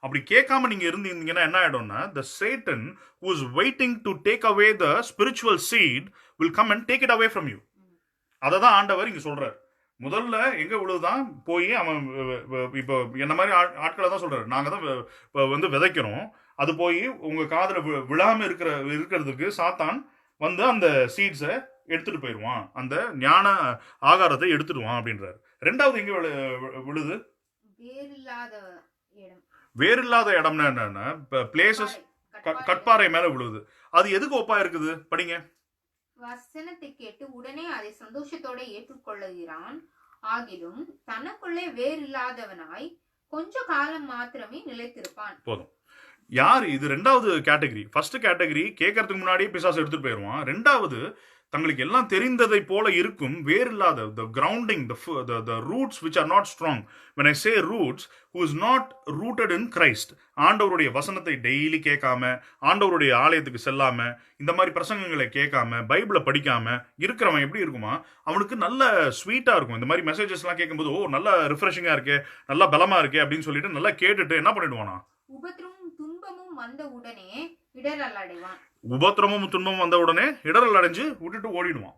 அப்படி கேட்காம நீங்க இருந்தீங்கன்னா என்ன ஆயிடும்னா, the Satan who is waiting to take away the spiritual seed will come and take it away from you. அததான் ஆண்டவர் இங்க சொல்றார். முதல்ல எங்க விழுதுதான் போய் அவன் இப்போ என்ன மாதிரி ஆட்களை தான் சொல்றாரு, நாங்க தான் வந்து விதைக்கிறோம், அது போய் உங்க காதுல விழாம இருக்கிறதுக்கு சாத்தான் வந்து அந்த சீட்ஸை எடுத்துட்டு போயிடுவான், அந்த ஞான ஆகாரத்தை எடுத்துடுவான் அப்படின்றாரு. 2வது எங்க விழுது? வேறில்லாத இடம்னா என்னன்னா பிளேசஸ், கட்பாறை மேல விழுது. அது எதுக்கு ஒப்பா இருக்குது? படிங்க. வசனத்தை கேட்டு உடனே அதை சந்தோஷத்தோட ஏற்றுக்கொள்ளுகிறான். ஆகிலும் தனக்குள்ளே வேறில்லாதவனாய் கொஞ்ச காலம் மாத்திரமே நிலைத்திருப்பான். போதும். யார் இது? 2வது கேட்டகரி. ஃபர்ஸ்ட் கேட்டகரி கேட்கறதுக்கு முன்னாடியே பிசாசு எடுத்துட்டு போயிடுவான். 2வது தங்களுக்கு எல்லாம் தெரிந்ததை போல இருக்கும் வேறில்லாத, the grounding, the roots which are not strong. When I say roots, who is not rooted in Christ. ஆண்டவருடைய வசனத்தை டெய்லி கேட்காம, ஆண்டவருடைய ஆலயத்துக்கு செல்லாம, இந்த மாதிரி பிரசங்கங்களை கேட்காம, பைபிளை படிக்காம இருக்கிறவன் எப்படி இருக்குமா? அவனுக்கு நல்ல ஸ்வீட்டா இருக்கும். இந்த மாதிரி மெசேஜஸ் எல்லாம் கேட்கும்போது, ஓ நல்லா ரிஃப்ரெஷிங்கா இருக்கே, நல்லா பலமா இருக்கே அப்படின்னு சொல்லிட்டு நல்லா கேட்டுட்டு என்ன பண்ணிடுவானா? உபத்திரமும் துன்பமும் வந்த உடனே இடரல் அடைவான். உபத்திரமும் துன்பமும் வந்த உடனே இடரல் அடைஞ்சு விட்டுட்டு ஓடிடுவான்.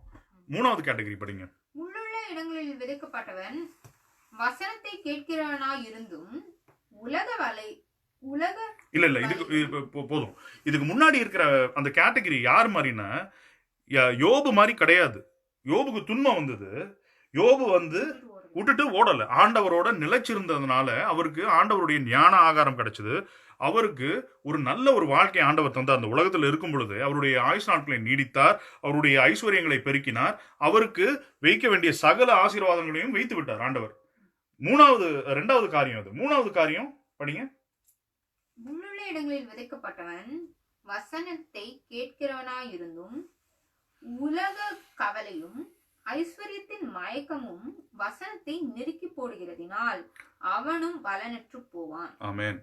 3வது கேட்டகரி படிங்க. முள்ளுள்ள இடங்களில் விதைக்கப்பட்டவன் வசனத்தை கேட்கிறவனாய் இருந்தும் இல்ல இதுக்கு போதும். இதுக்கு முன்னாடி இருக்கிற அந்த கேட்டகரி யார் மாதிரின்னா, யோபு மாதிரி கிடையாது. யோபுக்கு துன்பம் வந்தது, யோபு வந்து விட்டுட்டு ஓடல, ஆண்டவரோட நிலைச்சிருந்ததுனால அவருக்கு ஆண்டவருடைய ஞான ஆகாரம் கிடைச்சது. அவருக்கு ஒரு நல்ல ஒரு வாழ்க்கை ஆண்டவர் தந்தார். அந்த உலகத்தில் இருக்கும் பொழுது அவருடைய ஆயுஷ் நாட்களை நீடித்தார், அவருடைய ஐஸ்வர்யங்களை பெருக்கினார், அவருக்கு வைக்க வேண்டிய சகல ஆசீர்வாதங்களையும் வைத்து விட்டார் ஆண்டவர். 2வது காரியம் அது. 3வது காரியம் படிங்க. முள்ளுள்ள இடங்களில் விதைக்கப்பட்டவன் வசனத்தை கேட்கிறவனாயிருந்தும் உலக கவலையும் ஐஸ்வர்யத்தின் மயக்கமும் வசனத்தை நெருக்கி போடுகிறதினால் அவனும் பலனற்று போவான். ஆமென்.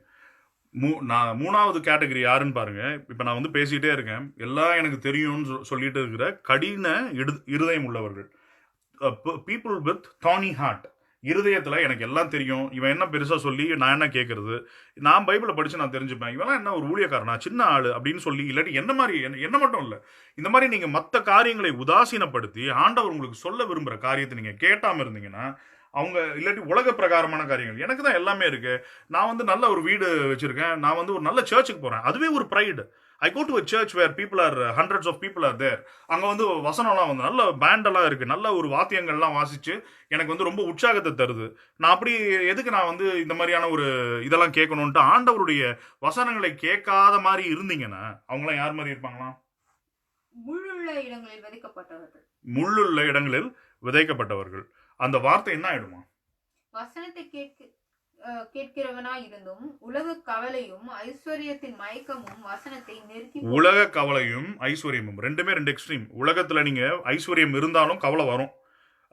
3வது கேட்டகரி யாருன்னு பாருங்க. இப்ப நான் வந்து பேசிட்டே இருக்கேன், எல்லாம் எனக்கு தெரியும்னு சொல்லிட்டு இருக்கிற கடின இருதயம் உள்ளவர்கள், பீப்புள் வித் thorny heart. இருதயத்துல எனக்கு எல்லாம் தெரியும், இவன் என்ன பெருசா சொல்லி நான் என்ன கேட்கறது, நான் பைபிளை படிச்சு நான் தெரிஞ்சுப்பேன், இவெல்லாம் என்ன ஒரு ஊழியக்காரனா, சின்ன ஆளு அப்படின்னு சொல்லி, இல்லாட்டி என்ன மாதிரி, என்ன மட்டும் இல்ல, இந்த மாதிரி நீங்க மற்ற காரியங்களை உதாசீனப்படுத்தி ஆண்டவர் உங்களுக்கு சொல்ல விரும்புற காரியத்தை நீங்க கேட்டாம இருந்தீங்கன்னா, அவங்க இல்லாட்டி உலக பிரகாரமான காரியங்கள், எனக்கு தான் எல்லாமே இருக்கு, நான் வந்து நல்ல ஒரு வீடு வச்சிருக்கேன், நான் வந்து ஒரு நல்ல சர்ச்சுக்கு போறேன், அதுவே ஒரு pride. I go to a church where people are, hundreds of people are there. அங்க வந்து வசனம்லாம் வந்து நல்ல பேண்டெல்லாம் இருக்கு, நல்ல ஒரு வாத்தியங்கள்லாம் வாசிச்சு எனக்கு வந்து ரொம்ப உற்சாகத்தை தருது. நான் அப்படி எதுக்கு நான் வந்து இந்த மாதிரியான ஒரு இதெல்லாம் கேட்கணும்ட்டு ஆண்டவருடைய வசனங்களை கேட்காத மாதிரி இருந்தீங்கன்னா அவங்களாம் யார் மாதிரி இருப்பாங்களா? முள்ளுள்ள இடங்களில் விதைக்கப்பட்டவர்கள். முள்ளுள்ள இடங்களில் விதைக்கப்பட்டவர்கள். அந்த வார்த்தை என்ன ஆயிடுமா? வசனத்தை கேட்கிறவனாய் இருந்தும் உலக கவலையும் ஐஸ்வர்யத்தின் மயக்கமும் வசனத்தை நெருக்கி உலக கவலையும் ஐஸ்வர்யமும் ரெண்டுமே ரெண்டு எக்ஸ்ட்ரீம். உலகத்துல நீங்க ஐஸ்வர்யம் இருந்தாலும் கவலை வரும்.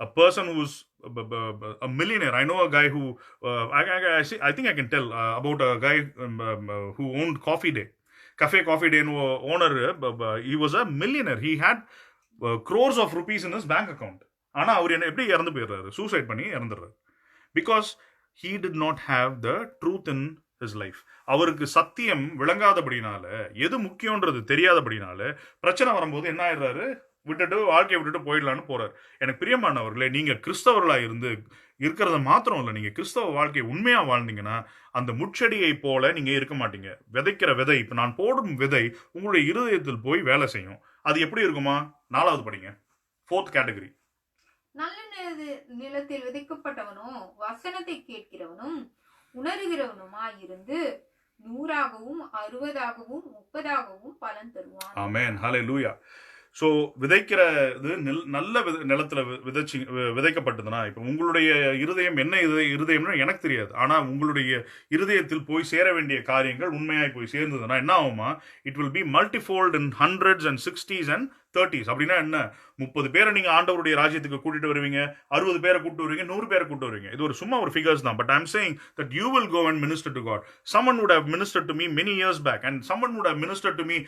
A person who's a millionaire. I know a guy who I think I can tell about a guy who owned Cafe Day owner. He was a millionaire. He had crores of rupees in his bank account. ஆனா அவர் என்ன எப்படி இறந்து போயிடுறாரு? Suicide பண்ணி இறந்துடுறாரு. Because he did not have the truth in his life. அவருக்கு சத்தியம் விளங்காதபடினால, எது முக்கியம்ன்றது தெரியாதபடினால, பிரச்சனை வரும்போது என்ன ஆயிடுறாரு? வாழ்க்கையை விட்டுட்டு போயிடலான்னு போறாரு. எனக்கு பிரியமானவர்களே, நீங்க கிறிஸ்தவர்களா இருந்து இருக்கிறத மாத்திரம் இல்லை, நீங்க கிறிஸ்தவ வாழ்க்கையை உண்மையா வாழ்ந்தீங்கன்னா அந்த முட்செடியை போல நீங்க இருக்க மாட்டீங்க. விதைக்கிற விதை, இப்ப நான் போடும் விதை உங்களுடைய இருதயத்தில் போய் வேலை செய்யும். அது எப்படி இருக்குமா? 4வது படிங்க, 4th கேட்டகரி. நல்ல நிலத்தில் விதைக்கப்பட்டவனும் வசனத்தை கேட்கிறவனும் உணர்கிறவனுமாய் இருந்து 100ஆகவும் 60ஆகவும் 30ஆகவும் பலன் தருவான். ஆமென், ஹல்லேலூயா. ஸோ விதைக்கிறது நல்ல நிலத்துல விதைக்கப்பட்டதுன்னா, இப்போ உங்களுடைய இருதயம் என்ன இருதயம்னு எனக்கு தெரியாது, ஆனால் உங்களுடைய இருதயத்தில் போய் சேர வேண்டிய காரியங்கள் உண்மையாய் போய் சேர்ந்ததுன்னா என்ன ஆகுமா? It will be multifold in 100s and 60s and 30s. அப்படின்னா என்ன? 30 பேரை நீங்க ஆண்டவருடைய ராஜ்யத்துக்கு கூட்டிட்டு வருவீங்க, 60 பேரை கூட்டு வருவீங்க, 100 பேரை கூட்டு வருவீங்க. இது ஒரு சும்மா ஒரு ஃபிகர்ஸ் தான். But I am saying that you will go and minister to God. Someone would have ministered to me many years back, and someone would have ministered to me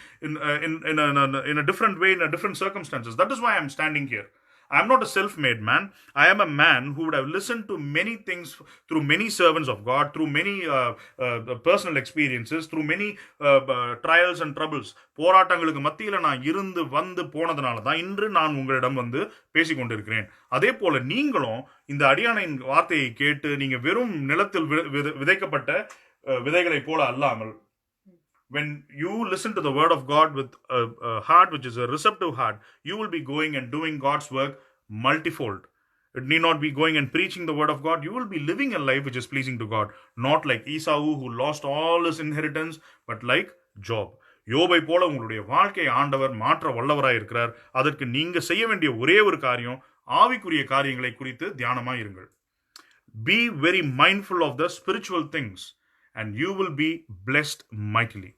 in a different way, in a different circumstances. That is why I am standing here. I am not a self-made man. I am a man who would have listened to many things through many servants of God, through many personal experiences, through many trials and troubles. போராட்டங்களுக்கு மத்தியில் நான் இருந்து வந்து போனதுனால தான் இன்று நான் உங்களிடம் வந்து பேசிக்கொண்டிருக்கிறேன். அதே போல நீங்களும் இந்த அடியானின் வார்த்தையை கேட்டு நீங்க வெறும் நிலத்தில் விதைக்கப்பட்ட விதைகளை போல அல்லாமல், when you listen to the word of God with a heart which is a receptive heart, you will be going and doing God's work multifold. It need not be going and preaching the word of God. You will be living a life which is pleasing to God. Not like Esau who lost all his inheritance, but like Job. யோபை போல உங்களுடைய வாழ்க்கையை ஆண்டவர் மாற்ற வல்லவராய் இருக்கிறார். அதற்கு நீங்க செய்ய வேண்டிய ஒரே ஒரு காரியம், ஆவிக்குரிய காரியங்களை குறித்து தியானமாய் இருங்கள். Be very mindful of the spiritual things, and you will be blessed mightily.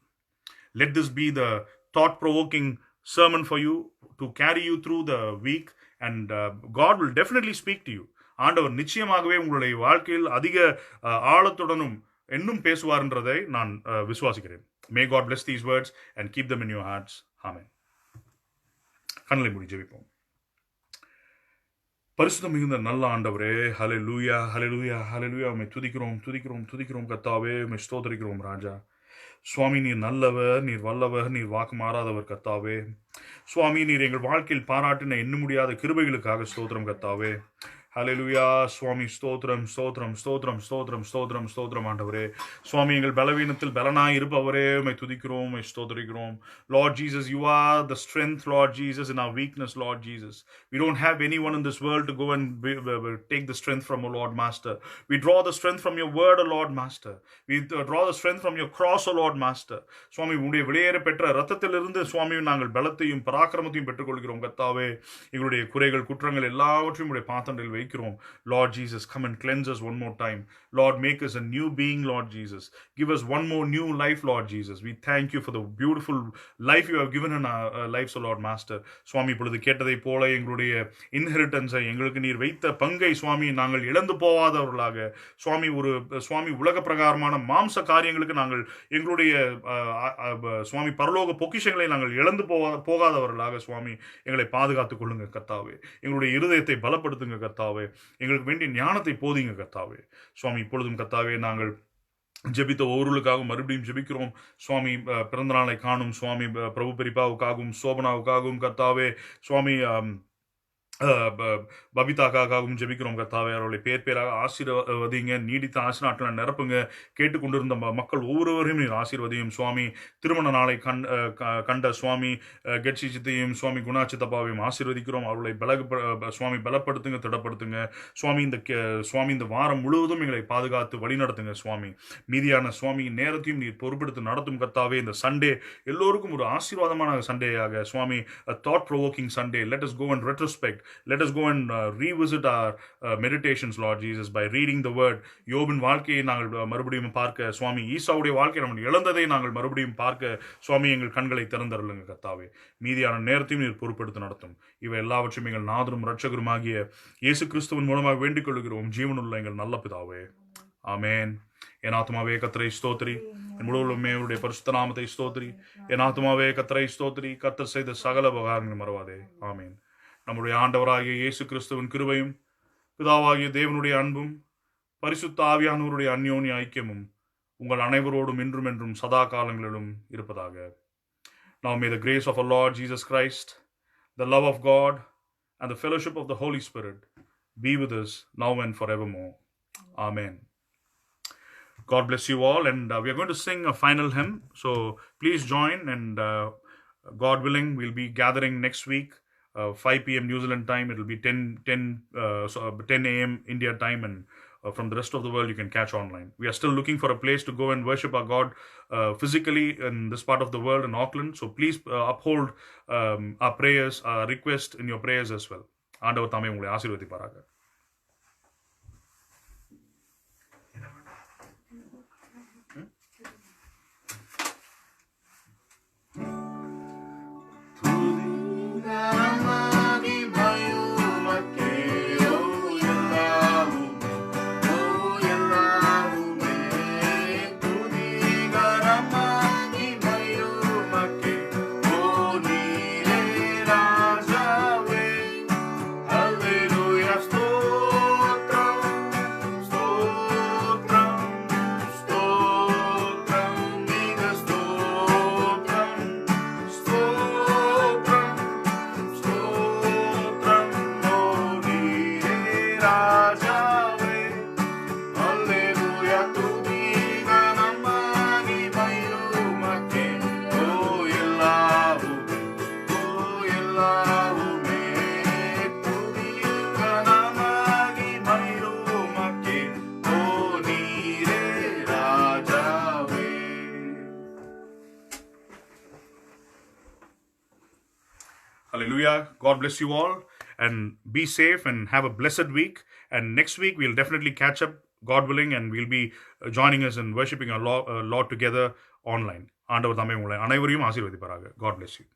Let this be the thought-provoking sermon for you to carry you through the week, and God will definitely speak to you. ஆண்டவர் நிச்சயமாகவே உங்களுடைய வாழ்க்கையில் அதிக ஆழத்துடனும் இன்னும் பேசுவார்ன்றதை நான் விசுவாசிக்கிறேன். May God bless these words and keep them in your hearts. Amen. கண்களை மூடி ஜெபிப்போம். பரிசுத்தம் மிகுந்த நல்ல ஆண்டவரே, ஹல்லேலூயா, ஹல்லேலூயா, ஹல்லேலூயா. உம்மை துதிக்கிறோம் கர்த்தாவே, உம்மை ஸ்தோத்திரிக்கிறோம் ராஜா. சுவாமி, நீர் நல்லவர், நீர் வல்லவர், நீர் வாக்கு மாறாதவர் கர்த்தாவே. சுவாமி, நீர் எங்கள் வாழ்க்கையில் பாராட்டின எண்ண முடியாத கிருபைகளுக்காக ஸ்தோத்திரம் கர்த்தாவே. ஹல்லேலூயா. சுவாமி, ஸ்தோத்திரம் ஸ்தோத்திரம் ஸ்தோத்திரம் ஸ்தோத்திரம் ஸ்தோத்திரம் ஸ்தோத்திரம் ஆண்டவரே. சுவாமி, எங்கள் பலவீனத்தில் பலனாய் இருப்பவரே, உம்மை துதிக்கிறோம், உம்மை ஸ்தோத்திரிக்கிறோம். Lord Jesus, you are the strength, Lord Jesus, in our weakness, Lord Jesus. We don't have anyone in this world to go and take the strength from, O Lord Master. We draw the strength from your word, O Lord Master. We draw the strength from your cross, O Lord Master. சுவாமி, உடைய வெளியேற பெற்ற ரத்தத்திலிருந்து சுவாமி நாங்கள் பலத்தையும் பராக்கிரமத்தையும் பெற்றுக்கொள்கிறோம் கர்த்தாவே. எங்களுடைய குறைகள் குற்றங்கள் எல்லாவற்றையும் உடைய பாத்தங்களில் வைக்கிறோம். Lord Jesus, come and cleanse us one more time. Lord, make us a new being, Lord Jesus. Give us one more new life, Lord Jesus. We thank you for the beautiful life you have given in our lives, O Lord Master. சுவாமி, இப்பொழுது கேட்டதை போல எங்களுடைய இன்ஹெரிட்டன்ஸை, எங்களுக்கு நீர் வைத்த பங்கை சுவாமி நாங்கள் இழந்து போகாதவர்களாக, சுவாமி உலக பிரகாரமான மாம்ச காரியங்களுக்கு நாங்கள் எங்களுடைய சுவாமி பரலோக பொக்கிஷங்களை நாங்கள் இழந்து போகாதவர்களாக சுவாமி எங்களை பாதுகாத்துக் கொள்ளுங்க கர்த்தாவே. எங்களுடைய இருதயத்தை பலப்படுத்துங்க கர்த்தாவே. எங்களுக்கு வேண்டிய ஞானத்தை போதிங்க கர்த்தாவே. சுவாமி, இப்பொழுதும் கர்த்தாவே நாங்கள் ஜெபித்த ஒவ்வொருவருக்காகவும் மறுபடியும் ஜெபிக்கிறோம். சுவாமி, பிறந்த நாளை காணும் சுவாமி பிரபு பெரிப்பாவுக்காகவும் சோபனாவுக்காகவும் கர்த்தாவே, சுவாமி பபிதாக்காகவும் ஜெபிக்கிறோம் கர்த்தாவே. அவர்களை பேராக ஆசீர்வதிங்க, நீடித்த ஆசீர்வாதங்களை நிரப்புங்க. கேட்டுக்கொண்டிருந்த மக்கள் ஒவ்வொருவரையும் நீர் ஆசீர்வதியும் சுவாமி. திருமண நாளை கண்ட சுவாமி கெட்சி சித்தையும் சுவாமி குணா சித்தப்பாவையும் ஆசீர்வதிக்கிறோம். அவர்களை சுவாமி பலப்படுத்துங்க, திடப்படுத்துங்க சுவாமி. இந்த வாரம் முழுவதும் எங்களை பாதுகாத்து வழிநடத்துங்க சுவாமி. மீதியான சுவாமி நேரத்தையும் நீர் பொறுப்பெடுத்து நடத்தும் கர்த்தாவே. இந்த சண்டே எல்லோருக்கும் ஒரு ஆசீர்வாதமான சண்டேயாக சுவாமி, a thought provoking Sunday. Let us go and retrospect. Let us go and revisit our meditations, Lord Jesus, by reading the word. யோபின் வாழ்க்கையை நாங்கள் மறுபடியும் பார்க்க சுவாமி, ஈசாவுடைய வாழ்க்கையை நம்ம இழந்ததை நாங்கள் மறுபடியும் பார்க்க சுவாமி எங்கள் கண்களை திறந்தருளுங்க கர்த்தாவே. மீதியான நேரத்தையும் நீர் பொறுப்பெடுத்து நடத்தும். இவை எல்லாவற்றையும் எங்கள் நாதரும் இரட்சகருமாகிய இயேசு கிறிஸ்துவின் மூலமாக வேண்டிக் கொள்கிறோம் ஜீவனுள்ள எங்கள் நல்ல பிதாவே. ஆமென். என் ஆத்மாவே கர்த்தரை ஸ்தோத்திரி, என் முழுவதுமே அவருடைய பரிசுத்த நாமத்தை ஸ்தோத்திரி. என் ஆத்மாவே கர்த்தரை ஸ்தோத்திரி, கர்த்தர் செய்த சகல உபகாரங்களை மறவாதே. ஆமென். நம்முடைய ஆண்டவராகிய இயேசு கிறிஸ்துவின் கிருபையும் பிதாவாகிய தேவனுடைய அன்பும் பரிசுத்த ஆவியானவருடைய அந்யோன்ய ஐக்கியமும் உங்கள் அனைவரோடும் இன்றும் என்றும் சதா காலங்களிலும் இருப்பதாக. Now may the grace of our Lord Jesus Christ, the love of God, and the fellowship of the Holy Spirit be with us now and forevermore. Amen. God bless you all, and we are going to sing a final hymn, so please join, and God willing, we'll be gathering next week, 5 p.m. New Zealand time. It will be 10 a.m. India time, and from the rest of the world you can catch online. We are still looking for a place to go and worship our God physically in this part of the world in Auckland, so please uphold our prayers, our request in your prayers as well. ஆண்டவர் தாமே உங்களை ஆசீர்வதிப்பாராக. Hallelujah. God bless you all, and be safe and have a blessed week. And next week we'll definitely catch up, God willing, and we'll be joining us in worshiping our Lord together online. ஆண்டவர் தாமே உங்களை அனைவரையும் ஆசீர்வதிப்பாராக. God bless you.